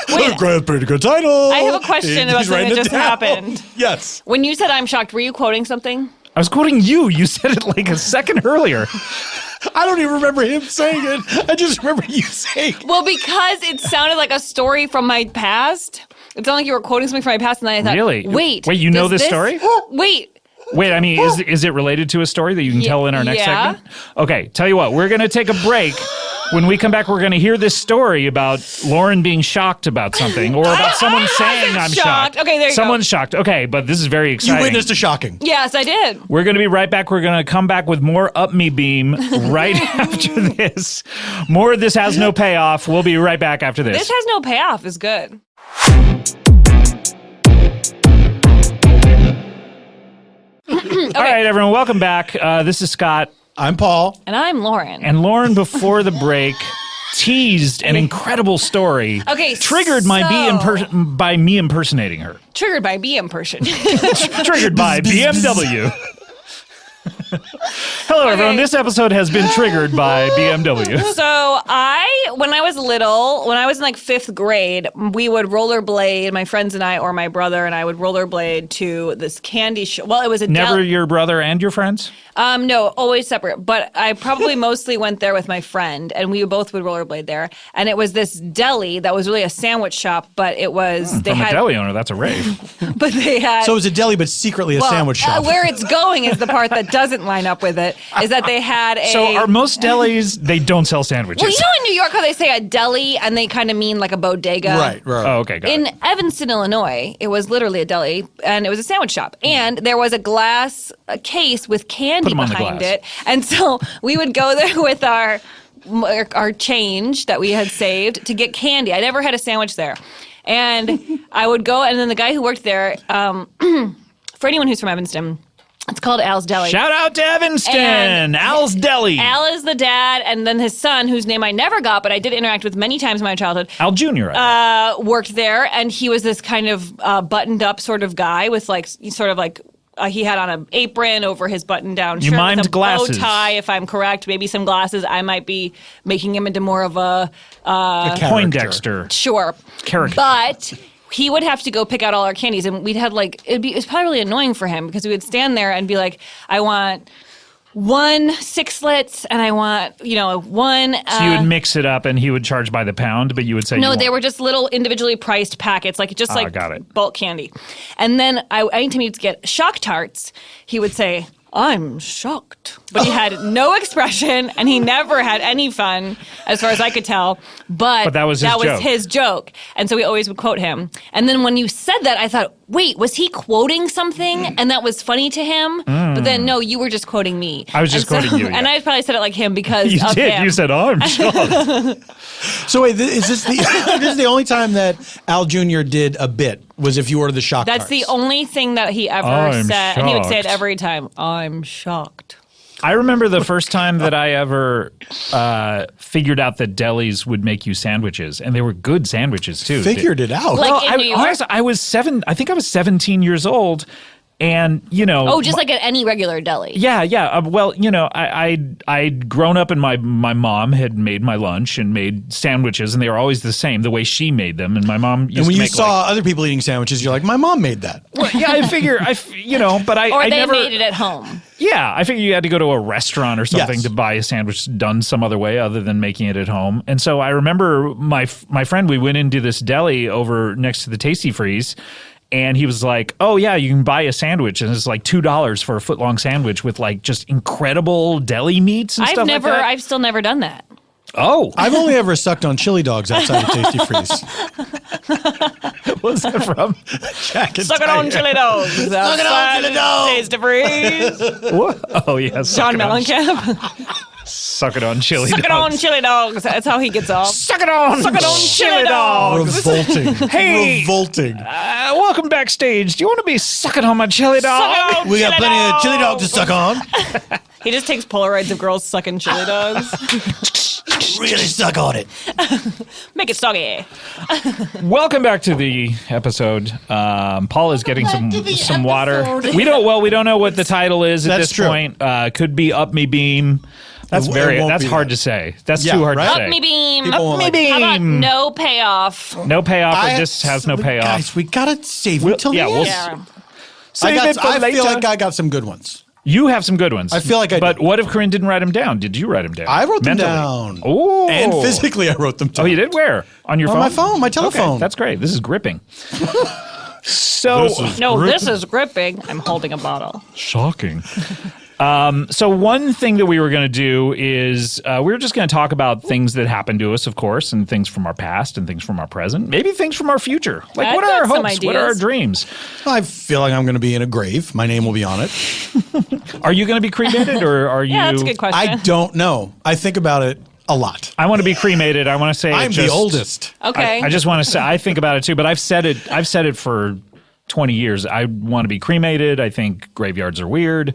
Wait. pretty good title. I have a question about He's something writing that it just down. happened. Yes. When you said I'm shocked, were you quoting something? I was quoting you. You said it like a second earlier. I don't even remember him saying it. I just remember you saying it. Well, because it sounded like a story from my past. It sounded like you were quoting something from my past, and then I thought, Really? Wait, you know does this story? Wait. Wait, I mean, is it related to a story that you can tell in our next yeah. segment? Okay, tell you what, we're going to take a break. When we come back, we're going to hear this story about Lauren being shocked about something or about someone saying I'm shocked. Okay, there you go. Someone's shocked. Okay, but this is very You exciting. witnessed a shocking. Yes, I did. We're going to be right back. We're going to come back with more Up Me Beam right after this. More of This Has No Payoff. We'll be right back after this. This has no payoff is good. All right, everyone, welcome back. This is Scott. I'm Paul. And I'm Lauren. And Lauren, before the break, teased an incredible story. Okay, triggered by me impersonating her. Triggered by BM person. Triggered by BMW. Hello, everyone. This episode has been triggered by BMW. So when I was little, when I was in like 5th grade, we would rollerblade, my friends and I, or my brother and I would rollerblade to this candy shop. Well, it was a Never your brother and your friends? No, always separate. But I probably mostly went there with my friend, and we both would rollerblade there. And it was this deli that was really a sandwich shop, but it was From a deli owner, that's a rave. But they had. So it was a deli, but secretly a sandwich shop. Where it's going is the part that doesn't line up with it. Is that they had a. So are most delis, they don't sell sandwiches? Well, you know in New York how they say a deli and they kind of mean like a bodega? Right. Oh, okay, got In it. Evanston, Illinois, it was literally a deli, and it was a sandwich shop. And there was a glass case with candy Put 'em on the behind glass. it. And so we would go there with our change that we had saved to get candy. I never had a sandwich there. And I would go, and then the guy who worked there, for anyone who's from Evanston, it's called Al's Deli. Shout out to Evanston, And Al's Deli. Al is the dad, and then his son, whose name I never got, but I did interact with many times in my childhood, Al Jr. worked there, and he was this kind of buttoned up sort of guy with like sort of like he had on an apron over his button-down shirt. You mimed with a glasses. bow tie, if I'm correct, maybe some glasses. I might be making him into more of a Poindexter. sure Character. but. He would have to go pick out all our candies, and we'd have like it was probably really annoying for him because we would stand there and be like, "I want 1 6-lets, and I want 1." So you would mix it up and he would charge by the pound, but you would say No, you they want- were just little individually priced packets, like got it. bulk candy. And then anytime he'd get Shock Tarts, he would say, I'm shocked. But he had no expression, and he never had any fun, as far as I could tell. But that was his joke. And so we always would quote him. And then when you said that, I thought, wait, was he quoting something? And that was funny to him? But then, no, you were just quoting me. I was just quoting you. Yeah. And I probably said it like him because You of did. him. You said, "Oh, I'm shocked." So wait, is this the this is the only time that Al Jr. did a bit? Was if you ordered the shock That's cards? the only thing that he ever I'm said. And he would say it shocked. every time. I'm shocked. I remember the first time that I ever figured out that delis would make you sandwiches, and they were good sandwiches too. Figured it out. Like in New York? honestly, I was 17 years old, and Oh, just like at any regular deli. Yeah. Well, I'd grown up and my mom had made my lunch and made sandwiches, and they were always the same, the way she made them. And my mom used and when to you make saw other people eating sandwiches, you're like, my mom made that. well, yeah, I figure, but I Or they never made it at home. Yeah, I figured you had to go to a restaurant or something Yes. to buy a sandwich done some other way other than making it at home. And so I remember my friend, we went into this deli over next to the Tasty Freeze, and he was like, "Oh yeah, you can buy a sandwich, and it's like $2 for a foot-long sandwich with like just incredible deli meats and stuff like that." I've still never done that. Oh, I've only ever sucked on chili dogs outside of Tasty Freeze. what's that from? Jack and Suck it on Tiger. chili dogs. Suck it on chili dogs. Taste of freeze. What? Oh yeah, John Mellencamp. Suck it on chili Suck it on dogs. chili dogs. That's how he gets off. Suck it on. Suck it on chili dogs. Revolting. Hey. Revolting. Welcome backstage. Do you want to be sucking on my chili dog? Suck it on We got chili plenty of chili dogs dogs. to suck on. He just takes Polaroids of girls sucking chili dogs. Really suck on it. Make it soggy. Welcome back to the episode. Paul is getting some water. episode. We don't know what the title is at That's this true. point. Could be Up Me Beam. That's It won't that's be hard that. to say. That's Yeah, too hard right? to Up say. me beam. People won't Me like it. beam. How about no payoff? No payoff. It just has no payoff. Guys, we gotta save We'll- it till yeah, the we'll end. Yeah. Save it for I later. feel like I got some good ones. You have some good ones. I feel like I But do. what if Corinne didn't write them down? Did you write them down? I wrote them Mentally? down. Oh. And physically, I wrote them down. Oh, you did? Where? On your On phone? my phone, my telephone. Okay, that's great. This is gripping. So This is gripping. I'm holding a bottle. shocking. So one thing that we were going to do is we were just going to talk about things that happened to us, of course, and things from our past and things from our present, maybe things from our future. Like, I've what are our got some hopes? What are our ideas. dreams? I feel like I'm going to be in a grave. My name will be on it. Are you going to be cremated, or are you? Yeah, that's a good question. I don't know. I think about it a lot. I want to be cremated. I want to say I'm it the just- oldest. Okay. I just want to say I think about it too, but I've said it for 20 years. I want to be cremated. I think graveyards are weird.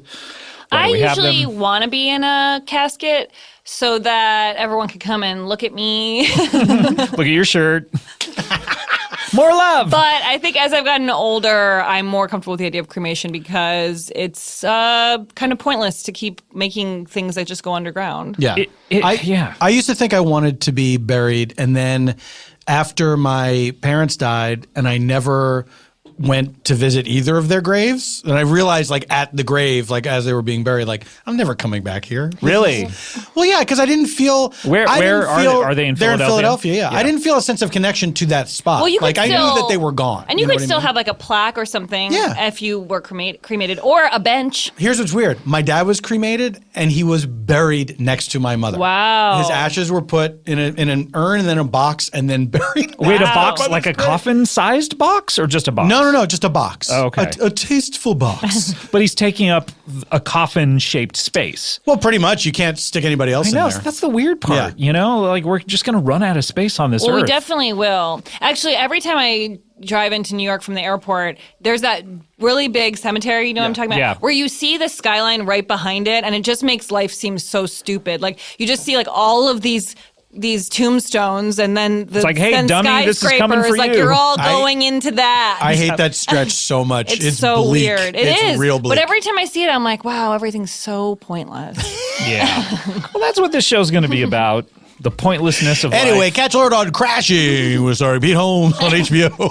Why I do we have usually them? want to be in a casket so that everyone can come and look at me. Look at your shirt. More love. But I think as I've gotten older, I'm more comfortable with the idea of cremation because it's kind of pointless to keep making things that just go underground. Yeah. Yeah. I used to think I wanted to be buried, and then after my parents died, and I never went to visit either of their graves, and I realized, like, at the grave, like, as they were being buried, like, I'm never coming back here. Really? Well, yeah, because I didn't feel. Where I didn't are feel- they? Are they in They're in Philadelphia? Philadelphia, yeah. Yeah. I didn't feel a sense of connection to that spot. Well, you could like, I still, knew that they were gone. And you know could what I still mean? have like a plaque or something Yeah. if you were cremated or a bench. Here's what's weird. My dad was cremated, and he was buried next to my mother. Wow. His ashes were put in an urn and then a box and then buried. Wait, a Wow. box like a coffin-sized box, or just a box? No, just a box. Oh, okay. A tasteful box. But he's taking up a coffin-shaped space. Well, pretty much. You can't stick anybody else I in know there. that's the weird part. Yeah. You know, like we're just going to run out of space on this Well, earth. we definitely will. Actually, every time I drive into New York from the airport, there's that really big cemetery, you know what I'm talking about? Yeah. Where you see the skyline right behind it, and it just makes life seem so stupid. Like, you just see like all of these tombstones, and then the like, hey, then dummy, this is coming skyscrapers, for like you. you're all I- going into that. I hate that stretch so much. It's so bleak. weird. It's It is. real bleak. But every time I see it, I'm like, wow, everything's so pointless. Yeah. Well, that's what this show's going to be about. The pointlessness of Anyway, life. catch alert on Crashing with Sorry Pete Holmes on HBO.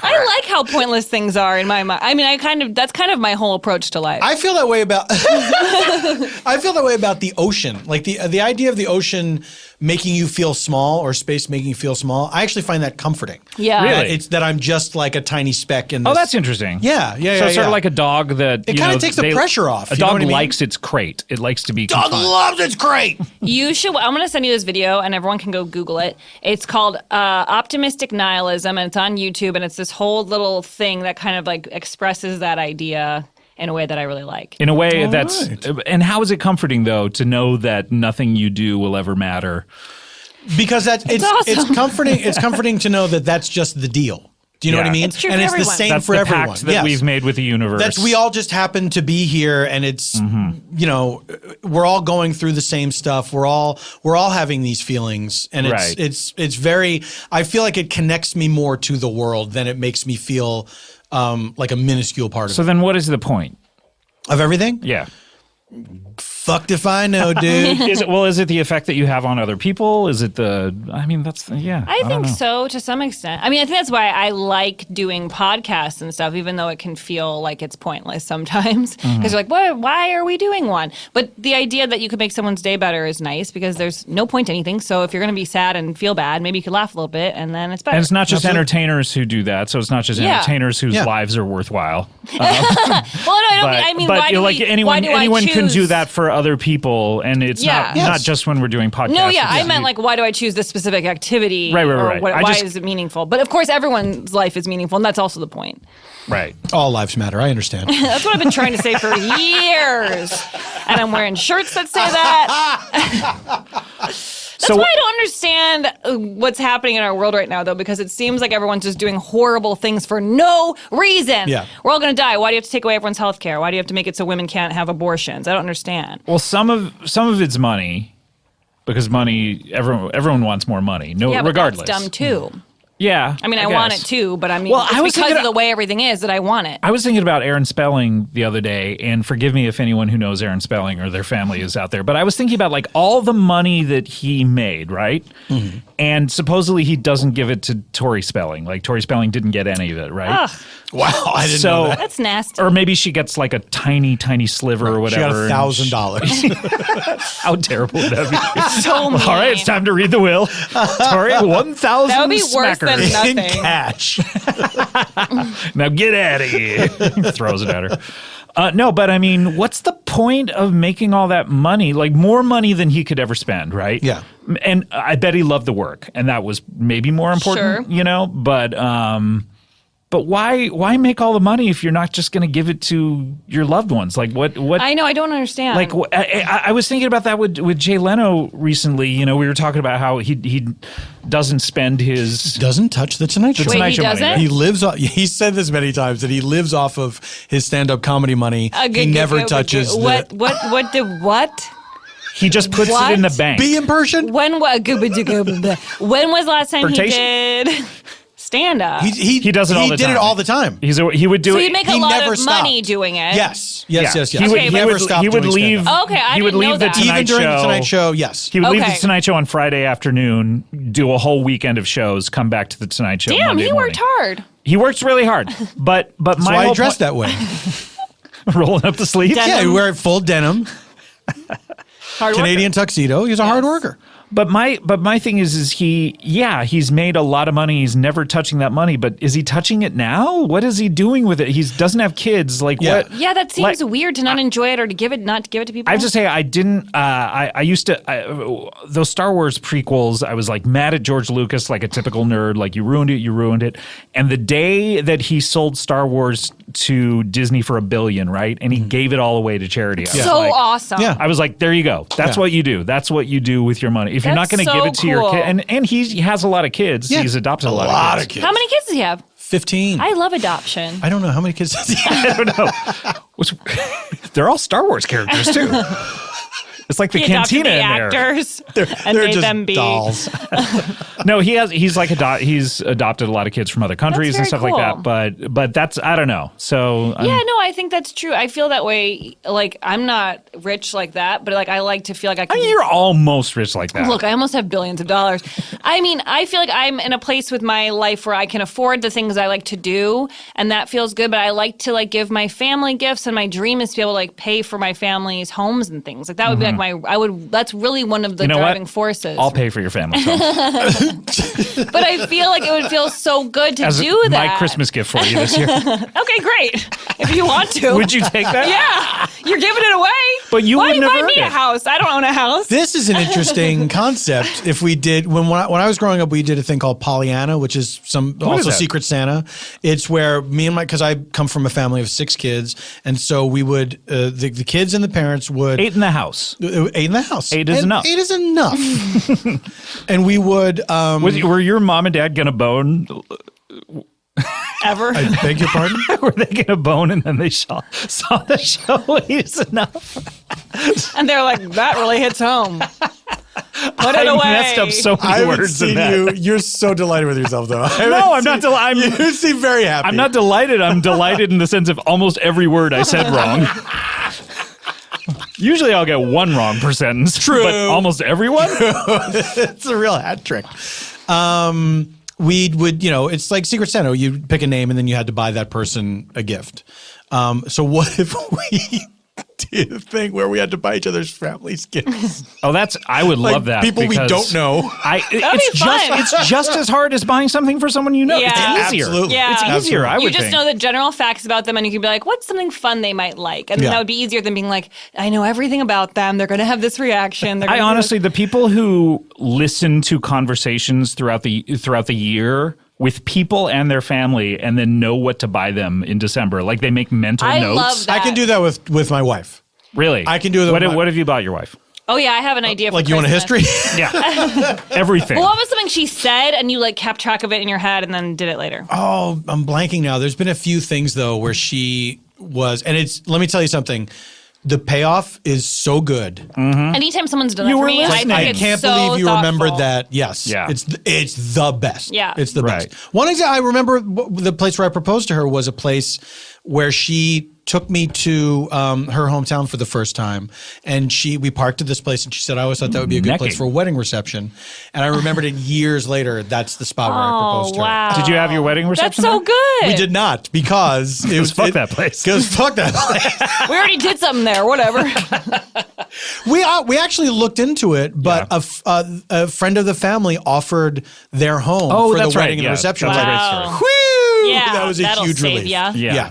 I like how pointless things are in my mind. I mean, that's kind of my whole approach to life. I feel that way about I feel that way about the ocean. Like the idea of the ocean making you feel small or space making you feel small, I actually find that comforting. Yeah. Really? It's that I'm just like a tiny speck in this. Oh, that's interesting. Yeah. So it's sort of like a dog that It kind of takes the pressure off. A you know dog what I mean? likes its crate. It likes to be Dog confined. loves its crate. You should. I'm going to send you this video, and everyone can go Google it. It's called Optimistic Nihilism, and it's on YouTube. And it's this whole little thing that kind of like expresses that idea in a way that I really like. In a way All that's right. and how is it comforting though to know that nothing you do will ever matter? Because it's awesome. comforting. It's comforting to know that that's just the deal. Do you know what I Yeah. mean? It's true and for it's everyone. the same That's for the everyone. pact that Yes. we've made with the universe. That's we all just happen to be here, and it's you know, we're all going through the same stuff. We're all having these feelings, and Right. it's very. I feel like it connects me more to the world than it makes me feel like a minuscule part So of then what is the point? it. Of everything. Yeah. Fucked if I know, dude. Is it the effect that you have on other people? Is it that's yeah. I don't think know. so, to some extent. I mean, I think that's why I like doing podcasts and stuff, even though it can feel like it's pointless sometimes. Because you're like, why are we doing one? But the idea that you could make someone's day better is nice because there's no point to anything. So if you're going to be sad and feel bad, maybe you could laugh a little bit and then it's better. And it's not just Absolutely. entertainers who do that. So it's not just Yeah. entertainers whose Yeah. lives are worthwhile. Well, no, I mean, why do like we, anyone, why do anyone I can choose? do that for other people, and it's Yeah. not Yes. just when we're doing podcasts. No, yeah, It's- I meant like, why do I choose this specific activity? Right. Or I why just- is it meaningful? But of course, everyone's life is meaningful, and that's also the point. right. All lives matter. I understand. That's what I've been trying to say for years. And I'm wearing shirts that say that. That's why I don't understand what's happening in our world right now, though, because it seems like everyone's just doing horrible things for no reason. Yeah. We're all going to die. Why do you have to take away everyone's health care? Why do you have to make it so women can't have abortions? I don't understand. Well, some of it's money, because money. Everyone wants more money. No, Yeah, but regardless. that's dumb, too. Yeah. I mean, I want it, guess. too, but I mean, Well, it's I was because thinking of the way everything is that I want it. I was thinking about Aaron Spelling the other day, and forgive me if anyone who knows Aaron Spelling or their family is out there, but I was thinking about like all the money that he made, right? Mm-hmm. And supposedly he doesn't give it to Tori Spelling. Like Tori Spelling didn't get any of it, right? Ugh, Wow, I didn't So- know that. that's nasty. Or maybe she gets like a tiny, tiny sliver or She got whatever. and $1,000. How terrible would that be? so mean. All right, it's time to read the will. Tori, 1,000 That would be worse than smackers. In nothing. cash. Now get out of here. Throws it at her. No, but I mean, what's the point of making all that money? Like more money than he could ever spend, right? Yeah. And I bet he loved the work, and that was maybe more important, Sure. you know? But why make all the money if you're not just going to give it to your loved ones? Like what? I know, I don't understand. Like I was thinking about that with Jay Leno recently. You know, we were talking about how he doesn't spend his Doesn't touch the Tonight Show. Wait, Tonight he Show money, doesn't? right? He lives on. He said this many times that he lives off of his stand-up comedy money. He never touches what? the. What? He just puts What? it in the bank. Be in person. When was the last time he Flirtation? did stand up? He does it all the time. He did it all the time. He would do So it. he'd make a He lot never of money stopped. doing it. Yes. Yeah. Yes. He would, Okay, he but- would, never stopped he would doing leave. stand-up. Okay, I he would didn't leave know the that. Tonight Even during Show. the Tonight Show, yes. He would leave the Okay. Tonight Show on Friday afternoon, do a whole weekend of shows, come back to the Tonight Show. Damn, Monday he worked morning. hard. He works really hard, but my That's why whole he dressed point- that way. rolling up the sleeves. Denim. Yeah, he wear full denim, Hard Canadian tuxedo. He's a hard worker. But my thing is he's made a lot of money. He's never touching that money, but is he touching it now? What is he doing with it? He doesn't have kids. Like Yeah. what? Yeah, that seems Like, weird to not enjoy it or to not to give it to people. I have to say, I didn't. I used to those Star Wars prequels. I was like mad at George Lucas, like a typical nerd. Like you ruined it. And the day that he sold Star Wars to Disney for $1 billion, right, and he gave it all away to charity. I was so like- awesome. Yeah. I was like, there you go. That's Yeah. what you do. That's what you do with your money. If you're not That's going to give it so to your cool. kid, and he has a lot of kids. Yeah. He's adopted a lot of kids. How many kids does he have? 15. I love adoption. I don't know how many kids does he have. I don't know. They're all Star Wars characters too. It's like the He adopted cantina the in there. actors and They're made just them be. dolls. No, he's adopted a lot of kids from other countries and very stuff cool. like that. But that's I don't know. So Yeah, no, I think that's true. I feel that way. Like, I'm not rich like that, but like I like to feel like I can. you're almost rich like that. Look, I almost have billions of dollars. I mean, I feel like I'm in a place with my life where I can afford the things I like to do, and that feels good. But I like to like give my family gifts, and my dream is to be able to like pay for my family's homes and things. Like that would be like that's really one of the driving forces. I'll pay for your family's home. But I feel like it would feel so good to do that. My Christmas gift for you this year. Okay, great. If you want to. Would you take that? Yeah. You're giving it away. But you wouldn't have Why earned me a it. house? I don't own a house. This is an interesting concept. If we did, when I was growing up, we did a thing called Pollyanna, which is also Secret Santa. It's where because I come from a family of 6 kids, and so we would, the kids and the parents would. 8 in the house. 8 in the house. 8 is enough. 8 is enough. And we would. Were your mom and dad going to bone? Ever? I beg your pardon? Were they going to bone and then they saw the show? 8 is enough. And they're like, that really hits home. Put it I away. messed up so many I haven't words in seen that. you. You're so delighted with yourself, though. No, I'm not delighted. You seem very happy. I'm not delighted. I'm delighted in the sense of almost every word I said wrong. Usually I'll get one wrong per sentence. True. But almost everyone? It's a real hat trick. We would, it's like Secret Santa. You pick a name and then you had to buy that person a gift. So what if we did a thing where we had to buy each other's families gifts? Oh, I would love that. People we because don't know. It's just as hard as buying something for someone you know. Yeah. It's easier. Absolutely. Yeah. It's easier, I would You just think. know the general facts about them, and you can be like, what's something fun they might like? And then that would be easier than being like, I know everything about them. They're going to have this reaction. I honestly, the people who listen to conversations throughout the year with people and their family and then know what to buy them in December, like they make mental I notes. love that. I can do that with my wife. Really? I can do that. What have you bought your wife? Oh, yeah, I have an idea for Like you want a Christmas. history? Yeah. Everything. Well, what was something she said and you like kept track of it in your head and then did it later? Oh, I'm blanking now. There's been a few things though where she was, and let me tell you something. The payoff is so good. Mm-hmm. Anytime someone's done that You for were me, I listening. think I it's can't so believe you thoughtful. remembered that. Yes. Yeah. It's the best. Yeah. It's the Right. best. One example, I remember the place where I proposed to her was a place where she took me to her hometown for the first time. And we parked at this place and she said, I always thought that would be a good place Necking. for a wedding reception. And I remembered it years later, that's the spot where I proposed to her. Wow. Did you have your wedding reception? That's so there? good. We did not because it was fuck that place. Because fuck that place. We already did something there. Whatever. We actually looked into it, but a friend of the family offered their home for the that's wedding right. and reception. That's a great Wow. story. Whew! Yeah, that was a that'll huge save relief. ya. Yeah.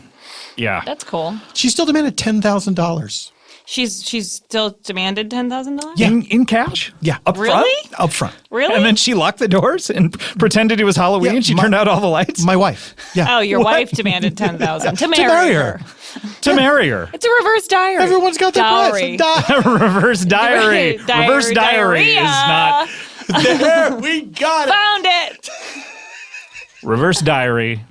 Yeah. That's cool. She still demanded $10,000. She's still demanded $10,000? In cash? Yeah. Up Really? front? Up front. Really? And then she locked the doors and pretended it was Halloween. Yeah, She my- turned out all the lights My wife. Yeah. Oh, your wife demanded $10,000 to marry her. to marry her. It's a reverse diary. Everyone's got their Dowry. price. Reverse diary. Reverse diary is not. There, we got it. Found it. Reverse diary.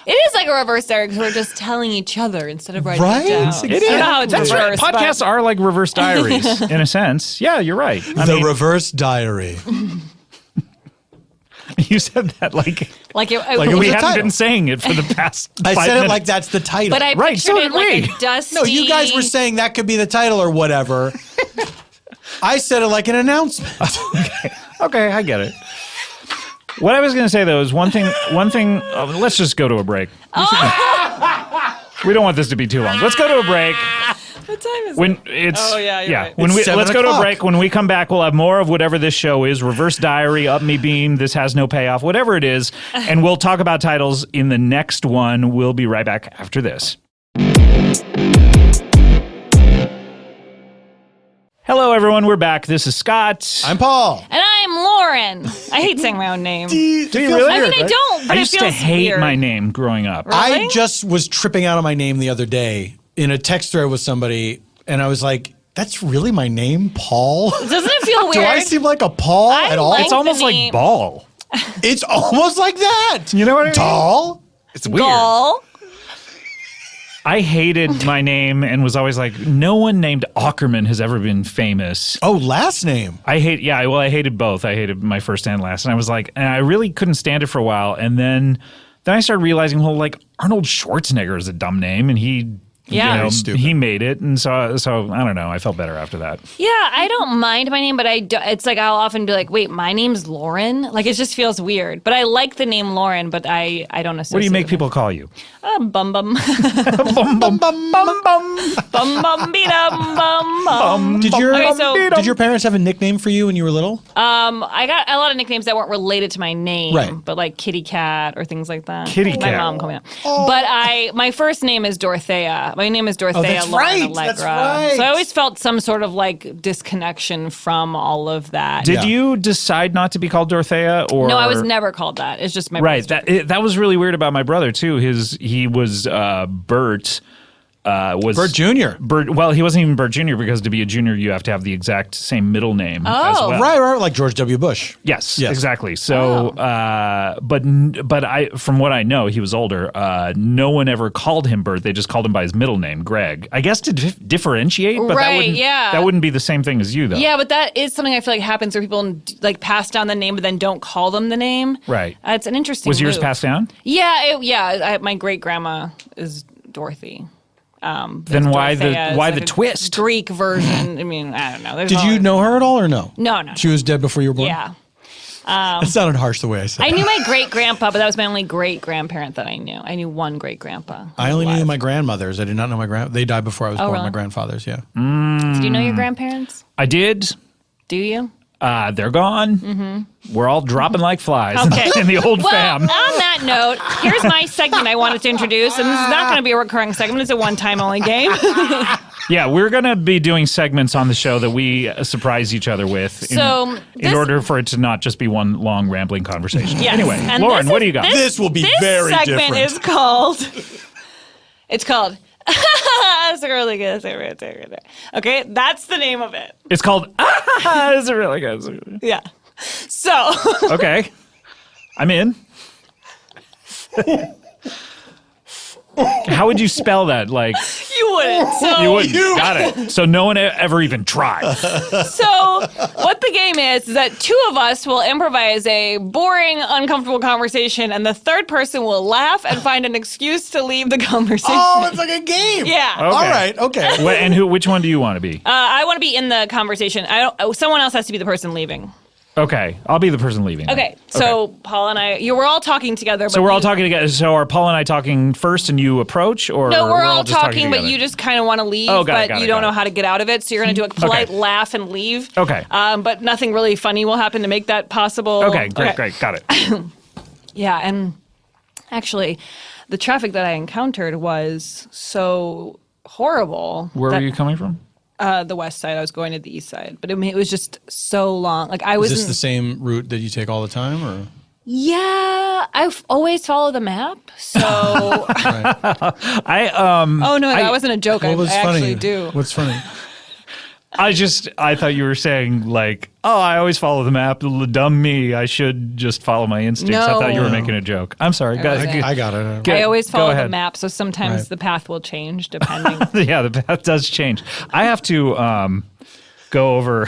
It is like a reverse diary because we're just telling each other instead of writing Right? it down. Exactly. I don't know how it's That's reverse. right. Podcasts but are like reverse diaries in a sense. Yeah, you're right. I The mean, reverse diary. you said that like like it Like it was we a hadn't title. been saying it for the past I 5 said minutes. it like that's the title. But I Right, pictured so it did like we. a dusty. No, you guys were saying that could be the title or whatever. I said it like an announcement. Okay, I get it. What I was going to say though is one thing. Let's just go to a break. We don't want this to be too long. Let's go to a break. What time is When it? it's Oh, yeah, you're right. When It's 7 let's go to a o'clock. break. When we come back, we'll have more of whatever this show is: reverse diary, up me beam, this has no payoff, whatever it is, and we'll talk about titles in the next one. We'll be right back after this. Hello, everyone. We're back. This is Scott. I'm Paul. And I'm Lauren. I hate saying my own name. Do you really? I mean, I don't, but I it used feels to hate weird. my name growing up. Really? I just was tripping out on my name the other day in a text thread with somebody, and I was like, that's really my name, Paul? Doesn't it feel weird? Do I seem like a Paul I at all? like It's almost the like name. ball. It's almost like that. You know what I mean? Doll? It's weird. Gall? I hated my name and was always like, no one named Aukerman has ever been famous. Oh, last name. I hated both. I hated my first and last. And I was like, and I really couldn't stand it for a while. And then I started realizing, well, like Arnold Schwarzenegger is a dumb name and he Yeah. Very stupid. He made it, and so I don't know. I felt better after that. Yeah, I don't mind my name, but it's like I'll often be like, wait, my name's Lauren? Like, it just feels weird. But I like the name Lauren, but I don't associate What do you make with people call you? it. Bum bum. Bum bum bum bum bum. Bum bum be-dum bum bum. Did Okay, your parents have a nickname for you when you were little? I got a lot of nicknames that weren't related to my name, Right. but like Kitty Cat or things like that. Kitty My Cat. mom called me that. But my first name is Dorothea. My name is Dorothea that's Lauren right. Allegra. That's right. So I always felt some sort of like disconnection from all of that. Did you decide not to be called Dorothea, or No, I was never called that. It's just my right? brother's That was really weird about my brother too. He was Bert. Was Bert Jr. Bert? Well, he wasn't even Bert Jr. because to be a junior, you have to have the exact same middle name. as Oh. well. Right, like George W. Bush. Yes, Yes. exactly. So, but I, from what I know, he was older. No one ever called him Bert. They just called him by his middle name, Greg. I guess to differentiate, but Right, yeah. that wouldn't be the same thing as you, though. Yeah, but that is something I feel like happens where people like pass down the name but then don't call them the name. Right. It's an interesting Was yours move. passed down? Yeah, my great grandma is Dorothy. Then why Dorothea is the like a twist? Greek version. I mean, I don't know. There's Did you always- know her at all or no? No. She was dead before you were born? Yeah. It sounded harsh the way I said I it. knew my great grandpa, but that was my only great grandparent that I knew. I knew one great grandpa. I only knew my grandmothers. I did not know my They died before I was born. really? My grandfathers, yeah. Did you know your grandparents? I did. Do you? They're gone. Mm-hmm. We're all dropping like flies Okay. in the old Well, fam. on that note, here's my segment I wanted to introduce, and this is not going to be a recurring segment. It's a one-time only game. Yeah, we're going to be doing segments on the show that we surprise each other with in order for it to not just be one long rambling conversation. Yes. Anyway, And Lauren, this what is- do you got? This will be This very segment different. is called. It's called. That's really good. Okay, that's the name of it. It's called It's really good. Yeah. So. Okay. I'm in. How would you spell that? Like, You wouldn't. So, you wouldn't. Got it. So no one ever even tried. So what the game is that two of us will improvise a boring, uncomfortable conversation, and the third person will laugh and find an excuse to leave the conversation. Oh, it's like a game. Yeah. Okay. All right, okay. And which one do you want to be? I want to be in the conversation. Someone else has to be the person leaving. Okay. I'll be the person leaving. Okay. So Paul and I, we're all talking together. So we're all talking together. So are Paul and I talking first and you approach, or No, we're all just talking, but together? you just kind of want to leave, Oh, got it, but got you it, don't got know it. how to get out of it. So you're going to do a polite Okay. laugh and leave. Okay. But nothing really funny will happen to make that possible. Okay, great. Got it. Yeah, and actually, the traffic that I encountered was so horrible. Where that- were you coming from? The west side. I was going to the east side, but it was just so long. Like I Is was. this the same route that you take all the time, or? Yeah, I've always followed the map. So. I Oh no, that wasn't a joke. I What was funny? actually do. What's funny? I thought you were saying like, oh, I always follow the map. Dumb me. I should just follow my instincts. I thought you were No. making a joke. I'm sorry. Go, wasn't. I got it. Go- I always go follow the ahead. map, so sometimes Right. the path will change depending. Yeah, the path does change. I have to go over.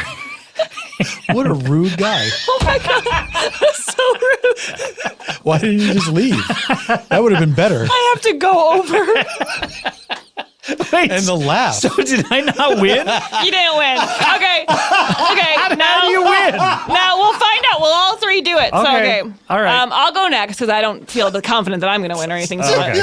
What a rude guy. Oh my god, that's so rude. Why didn't you just leave? That would have been better. I have to go over. Wait, And the laugh. so did I not win? You didn't win. Okay. Now How do you win? Now we'll find out. We'll all three do it. So Okay. okay. All right. I'll go next because I don't feel confident that I'm going to win or anything. So Okay.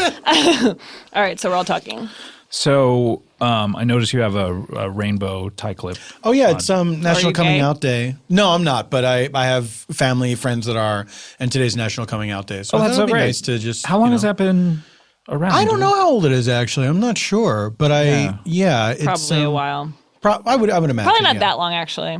all right. So we're all talking. So I noticed you have a rainbow tie clip. Oh yeah, it's National you Coming gay? Out Day. No, I'm not, but I have family, friends that are, and today's National Coming Out Day. So Oh, I thought that's it'd so be great. nice to just. How long you has know- that been around? I don't know how old it is actually. I'm not sure, but it's Probably a while. I would imagine. Probably not yeah. that long, actually.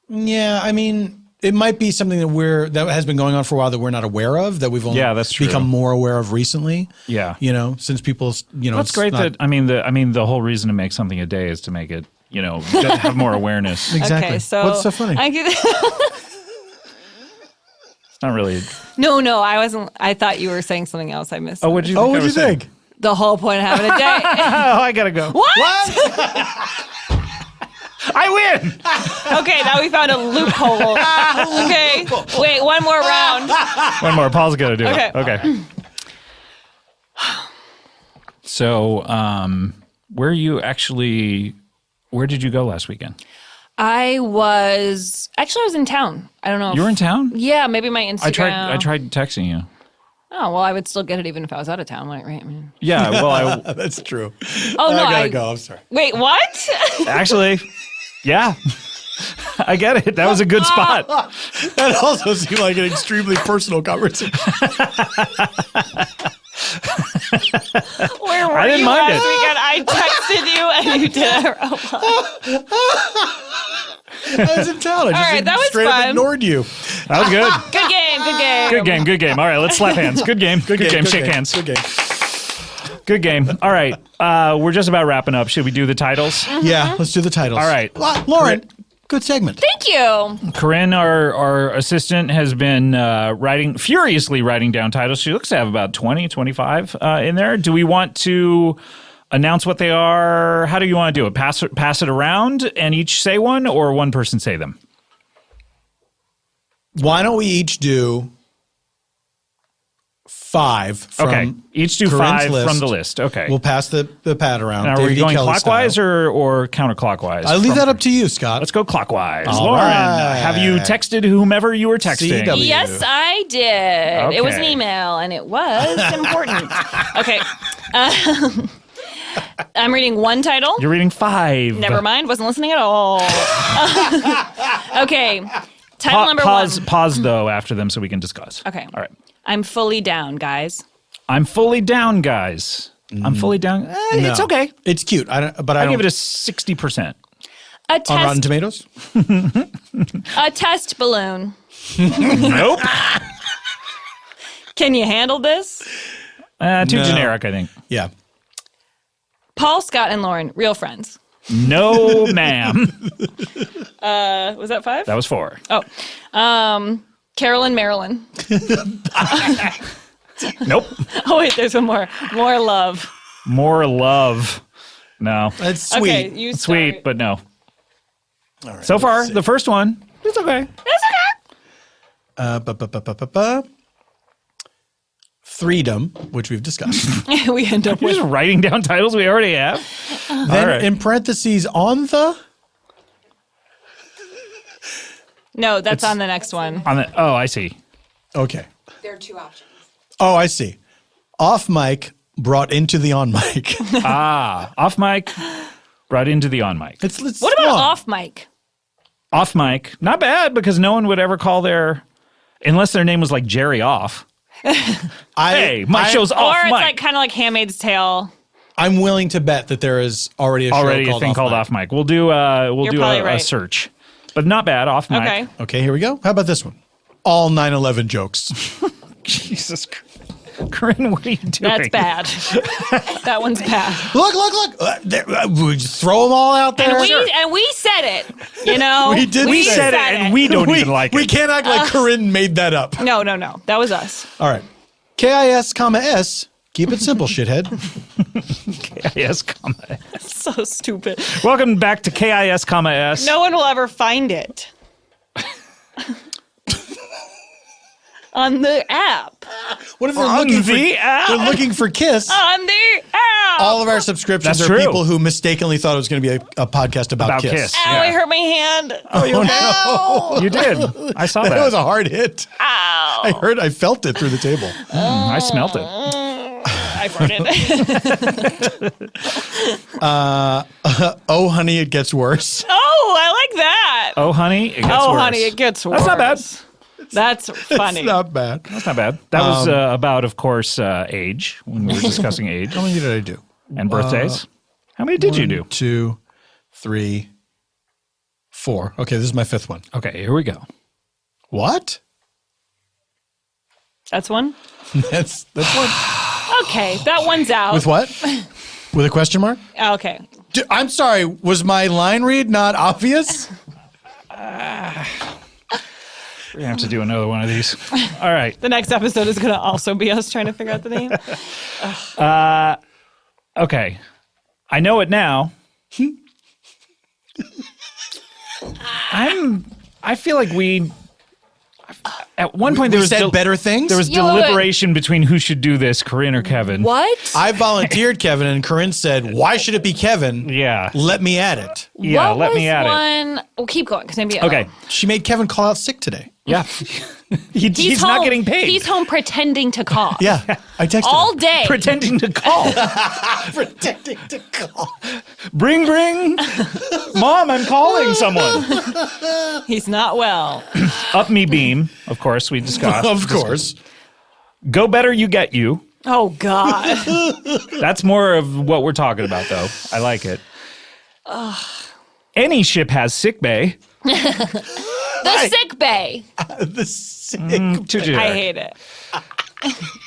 Yeah, I mean, it might be something that has been going on for a while that we're not aware of, that we've only that's true. become more aware of recently. Yeah. Since people, That's it's great. not- The whole reason to make something a day is to make it, have more awareness. It's exactly. Okay. So What's so funny? not really. No, I wasn't. I thought you were saying something else. I missed. Oh, what'd you? Oh, think I what'd you was saying? think? The whole point of having a day. Oh, I gotta go. What? I win. Okay, now we found a loophole. Okay, wait, one more round. One more. Paul's gonna do Okay. it. Okay. So, where did you go last weekend? I was in town. I don't know. You were in town? Yeah, maybe my Instagram. I tried texting you. Oh, well, I would still get it even if I was out of town, right? I mean, Yeah, well, That's true. oh, no. I gotta go. I'm sorry. Wait, what? actually, yeah. I get it. That was a good spot. That also seemed like an extremely personal conversation. Where were I didn't you mind last it. weekend? I texted you and you did it. I was in town. I just right, that was straight up fun. ignored you. That was good. Good game, good game. Good game, good game. All right, let's slap hands. Good game, good game. Shake hands. Good game. Good game. All right, we're just about wrapping up. Should we do the titles? Yeah, let's do the titles. All right. Lauren, good segment. Thank you. Corinne, our assistant, has been furiously writing down titles. She looks to have about 20, 25 in there. Do we want to announce what they are? How do you want to do it? Pass it around and each say one, or one person say them? Why don't we each do 5 from Okay, each do Corinne's 5 list. from the list. Okay. We'll pass the pad around. Now, are David we E. going Kelly clockwise style. or counterclockwise? I'll leave that up to you, Scott. Let's go clockwise. All Lauren, right. have you texted whomever you were texting? CW. Yes, I did. It was an Okay. email, and it was important. Okay. I'm reading one title. You're reading 5. Never mind. Wasn't listening at all. Okay. Title number 1. Pause, though, after them so we can discuss. Okay. All right. I'm fully down, guys. I'm fully down, guys. I'm fully down. It's No. okay. It's cute. I I'll don't give it a 60%. A on Rotten test, Tomatoes. a test balloon. Nope. Can you handle this? Too No. generic, I think. Yeah. Paul, Scott, and Lauren, real friends. No, ma'am. Was that 5? That was 4. Oh. Carolyn, Marilyn. Nope. Oh, wait, there's one more. More love. More love. No. That's sweet. Okay, you start. Sweet, but no. All right, So far, let's see. the first one, it's okay. Threedom, which we've discussed. We end up You're with. just writing down titles we already have. Then All right. in parentheses, on the. No, that's on the next one. Oh, I see. Okay. There are 2 options. Oh, I see. Off mic brought into the on mic. Off mic, brought into the on mic. It's What about long. off mic? Off mic, not bad because no one would ever call unless their name was like Jerry Off. Hey, my show's Or off it's mic. like kind of like Handmaid's Tale. I'm willing to bet that there is already a show Already a called thing off called mic. off mic. We'll do You're probably a right. search, but not bad. Off mic. Okay. Okay, here we go. How about this one? All 9/11 jokes. Jesus, Corinne, what are you doing? That's bad. That one's bad. Look. We just throw them all out there. And we said it. You know? We did We say said it, and we don't even like We it. can't act like Corinne made that up. No. That was us. All right. KIS, S. Keep it simple, shithead. KIS, comma. So stupid. Welcome back to KIS, comma S. No one will ever find it. On the app. What if they're On looking for the app. They're looking for Kiss? On the app. All of our subscriptions That's are true. people who mistakenly thought it was going to be a podcast about Kiss. Ow, Yeah. it hurt my hand. Oh no! You did. I saw that. That was a hard hit. Ow. I felt it through the table. I smelt it. I farted. Oh, honey, it gets worse. Oh, I like that. Oh, honey, it gets worse. Oh, honey, it gets worse. That's not bad. That's funny. It's not bad. That's not bad. That was about, of course, age, when we were discussing age How many did I do? and birthdays. How many did you do? 1, 2, 3, 4. Okay, this is my 5th one. Okay, here we go. What? That's one? That's one. Okay, that one's out. With what? With a question mark? Okay. I'm sorry. Was my line read not obvious? We're going to have to do another one of these. All right. The next episode is going to also be us trying to figure out the name. Okay. I know it now. I feel like At one point, We there was said better things? There was deliberation between who should do this, Corinne or Kevin. What? I volunteered Kevin, and Corinne said, "Why should it be Kevin? Yeah. Let me at it." Yeah, what let me was at it. one? Well, keep going because maybe. Okay. She made Kevin call out sick today. Yeah. He's home, not getting paid. He's home pretending to cough. Yeah, I texted All him. day. pretending to call. Pretending to call. Bring. Mom, I'm calling someone. He's not well. Up me beam, of course, we discussed. Of course. Go better, you get you. Oh, God. That's more of what we're talking about, though. I like it. Any ship has sick bay. The sick bay. The sick. Too generic. I hate it.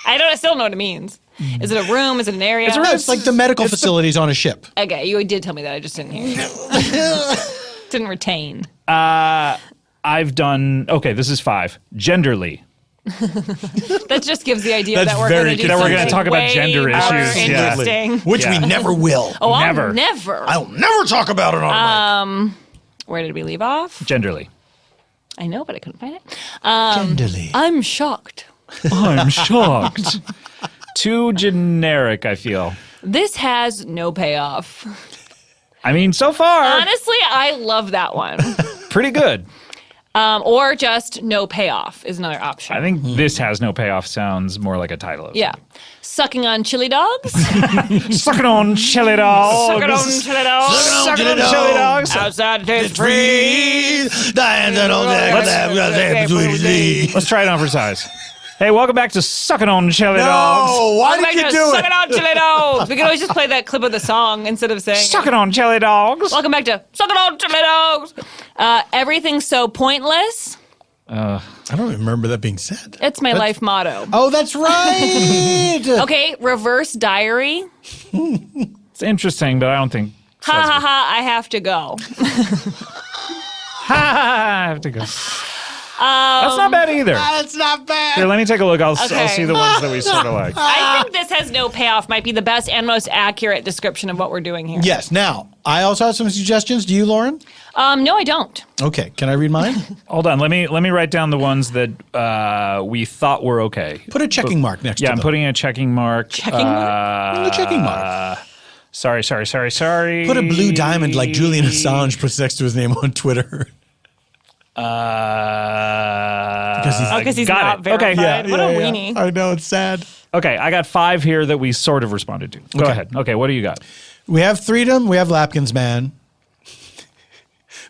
I still don't know what it means. Is it a room? Is it an area? It's like the medical facilities on a ship. Okay, you did tell me that. I just didn't hear you. Didn't retain. I've done. Okay, this is 5. Genderly. That just gives the idea That's that we're very going to do that we're gonna something talk about way gender more issues. Yeah. Interesting. Which we never will. Oh, Never. I'll never. I'll never talk about it on mic. Where did we leave off? Genderly. I know, but I couldn't find it. Tenderly. I'm shocked. I'm shocked. Too generic, I feel. This has no payoff. I mean, so far, Honestly, I love that one. pretty good. Or just no payoff is another option. I think this has no payoff sounds more like a title of Yeah. Sucking on chili dogs. Sucking on chili dogs. Sucking on chili dogs. Sucking on chili dogs. Outside taste free. Let's try it on for size. Hey, welcome back to Sucking on Chili Dogs. No, why Welcome did you back to do Sucking it? on chili dogs. We can always just play that clip of the song instead of saying Sucking on Chili Dogs. Welcome back to Sucking on chili dogs. Everything's so pointless. I don't even remember that being said. It's my life motto. Oh, that's right. Okay, reverse diary. It's interesting, but I don't think. Ha ha ha, I have to go. I have to go. That's not bad either. That's not bad. Here, let me take a look. I'll Okay. see the ones that we sort of like. I think this has no payoff might be the best and most accurate description of what we're doing here. Yes. Now, I also have some suggestions. Do you, Lauren? No, I don't. Okay. Can I read mine? Hold on. Let me write down the ones that we thought were okay. Put a checking mark next to Yeah, them. I'm putting a checking mark. Checking mark? A checking mark. Sorry. Put a blue diamond like Julian Assange puts next to his name on Twitter. Because he's got not it. verified. Okay. What a weenie. I know, it's sad. Okay, I got 5 here that we sort of responded to. Go ahead. Okay, what do you got? We have Threedom. We have Lapkins Man.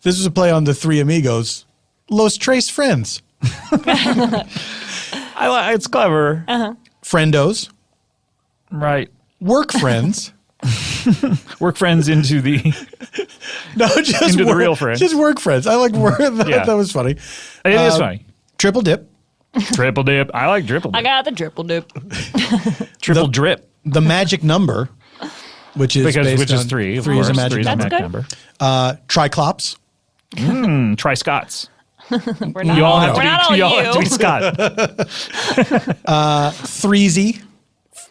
This is a play on the Three Amigos. Los Tres Friends. It's clever. Friendos. Right. Work friends. Work friends into the. No, just Into the work, real friends. Just work friends. I like work. Yeah. That was funny. It is funny. Triple dip. Triple dip. I like triple dip. I got the triple dip. Triple drip. The magic number, which is based Which is on 3. Of Three is a course. magic 3 is a That's magic good. number. Triclops. Try Scots. We're not, You all we're not all have to be you. Scott. Threezy.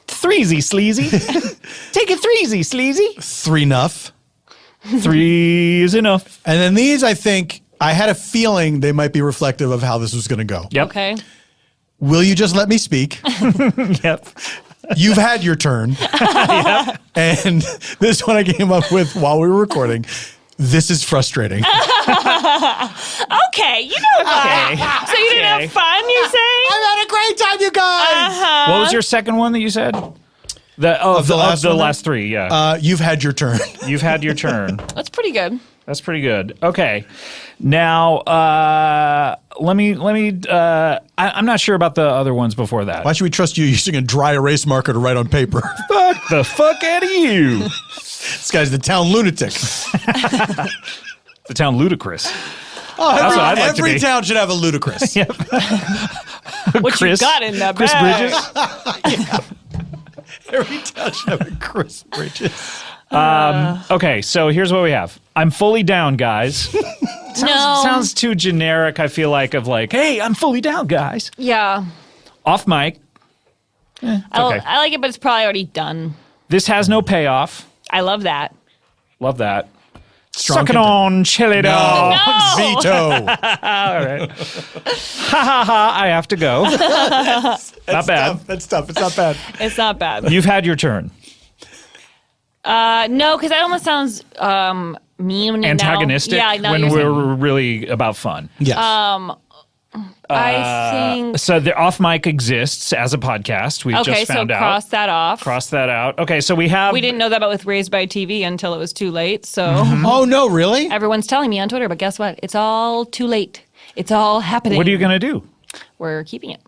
Threezy, sleazy. Take a threezy, sleazy. Threenuff. 3 is enough. And then these, I think, I had a feeling they might be reflective of how this was going to go. Yep. Okay. Will you just let me speak? Yep. You've had your turn. And this one I came up with while we were recording. This is frustrating. Okay, you know that. So you didn't have fun, you say? I've had a great time, you guys. What was your second one that you said? Of the one? last 3, yeah. You've had your turn. You've had your turn. That's pretty good. That's pretty good. Okay. Now, let me. I'm not sure about the other ones before that. Why should we trust you using a dry erase marker to write on paper? Fuck the fuck out of you. This guy's the town lunatic. The town ludicrous. Oh, That's what I'd like to every be. town should have a ludicrous. What Chris, you got in the Chris bag? Bridges. Every town should have a Chris Bridges. Okay, so here's what we have. I'm fully down, guys. No. Sounds too generic, I feel like, of like, hey, I'm fully down, guys. Yeah. Off mic. Okay. I like it, but it's probably already done. This has no payoff. I love that. Love that. Suck it on, chili dog. No. Veto. All right. Ha ha ha, I have to go. Not bad. That's tough. It's not bad. It's not bad. You've had your turn. No, because that almost sounds mean. Antagonistic Now. Yeah, now when you're we're saying- really about fun. Yes. I think. So the off mic exists as a podcast. We've Okay, just so found out. cross that off. Cross that out. Okay, so we have. We didn't know that about with Raised by TV until it was too late. So Oh, no, really? everyone's telling me on Twitter, but guess what? It's all too late. It's all happening. What are you going to do? We're keeping it.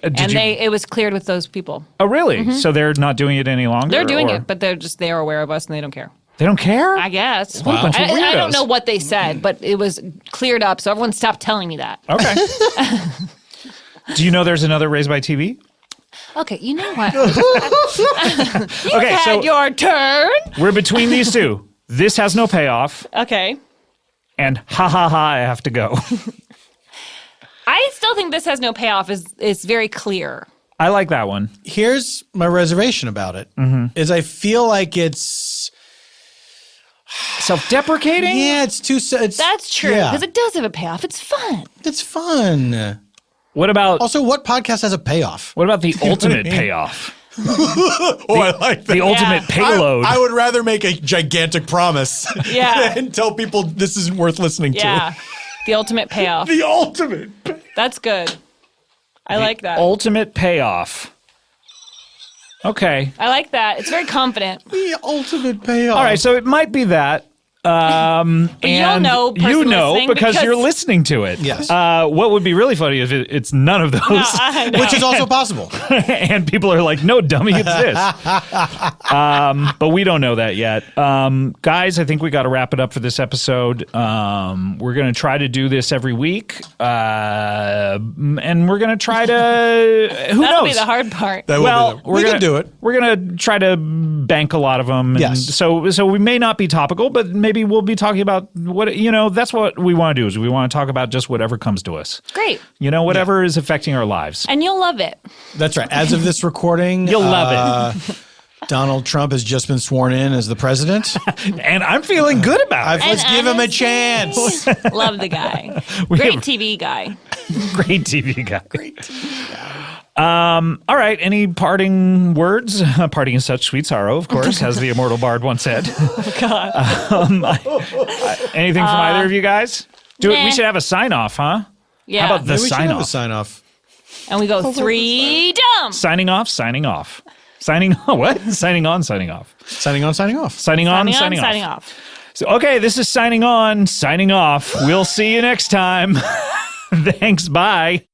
Did And you- it was cleared with those people. Oh, really? So they're not doing it any longer? They're doing or- it, but they are aware of us and they don't care. They don't care? I guess. What a bunch of I don't weirdos. know what they said, but it was cleared up, so everyone stopped telling me that. Okay. Do you know there's another Raised by TV? Okay, you know what? Okay, Had so your turn. we're between these two. This has no payoff, Okay. and ha ha ha, I have to go. I still think this has no payoff. Is very clear. I like that one. Here's my reservation about it. Is I feel like it's Self-deprecating? yeah, it's too. It's, That's true yeah. because it does have a payoff. It's fun. It's fun. What about Also, what podcast has a payoff? the ultimate I mean? payoff? Oh, I like that. The ultimate payload. I would rather make a gigantic promise Yeah. and tell people this isn't worth listening Yeah. The ultimate payoff. to. The ultimate. That's good. I like that. Ultimate payoff. Okay. I like that. It's very confident. The ultimate payoff. All right, so it might be that. And you'll know, person you know listening, because you're listening to it. Yes. What would be really funny is it's none of those, I know. Which is also possible. and people are like, "No, dummy, it's this." But we don't know that yet, guys. I think we got to wrap it up for this episode. We're going to try to do this every week, and we're going to try to. Who That'll knows? be the hard part. That will Well, be we can do it. We're gonna try to bank a lot of them. And Yes. So we may not be topical, but maybe we'll be talking about what that's what we want to do. Is we want to talk about just whatever comes to us. Great. Whatever is affecting our lives. And you'll love it. That's right. As of this recording, You'll love it. Donald Trump has just been sworn in as the president. And I'm feeling good about it. Let's give him a honestly, chance. Love the guy. We Great have- TV guy. Great TV guy. All right. Any parting words? Parting in such sweet sorrow, of course, as the immortal bard once said. God. Anything from either of you guys? We nah. should have a sign off, huh? Yeah. How about the Maybe we should sign have a off? sign off. And we go Threedom. Signing off. Signing off. Signing what? Signing on. Signing off. Signing on, signing off. Signing on. Signing off. Signing off. So, okay, this is signing on. Signing off. We'll see you next time. Thanks. Bye.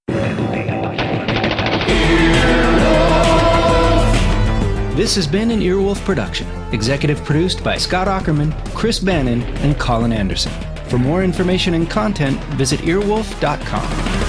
This has been an Earwolf production, executive produced by Scott Aukerman, Chris Bannon, and Colin Anderson. For more information and content, visit earwolf.com.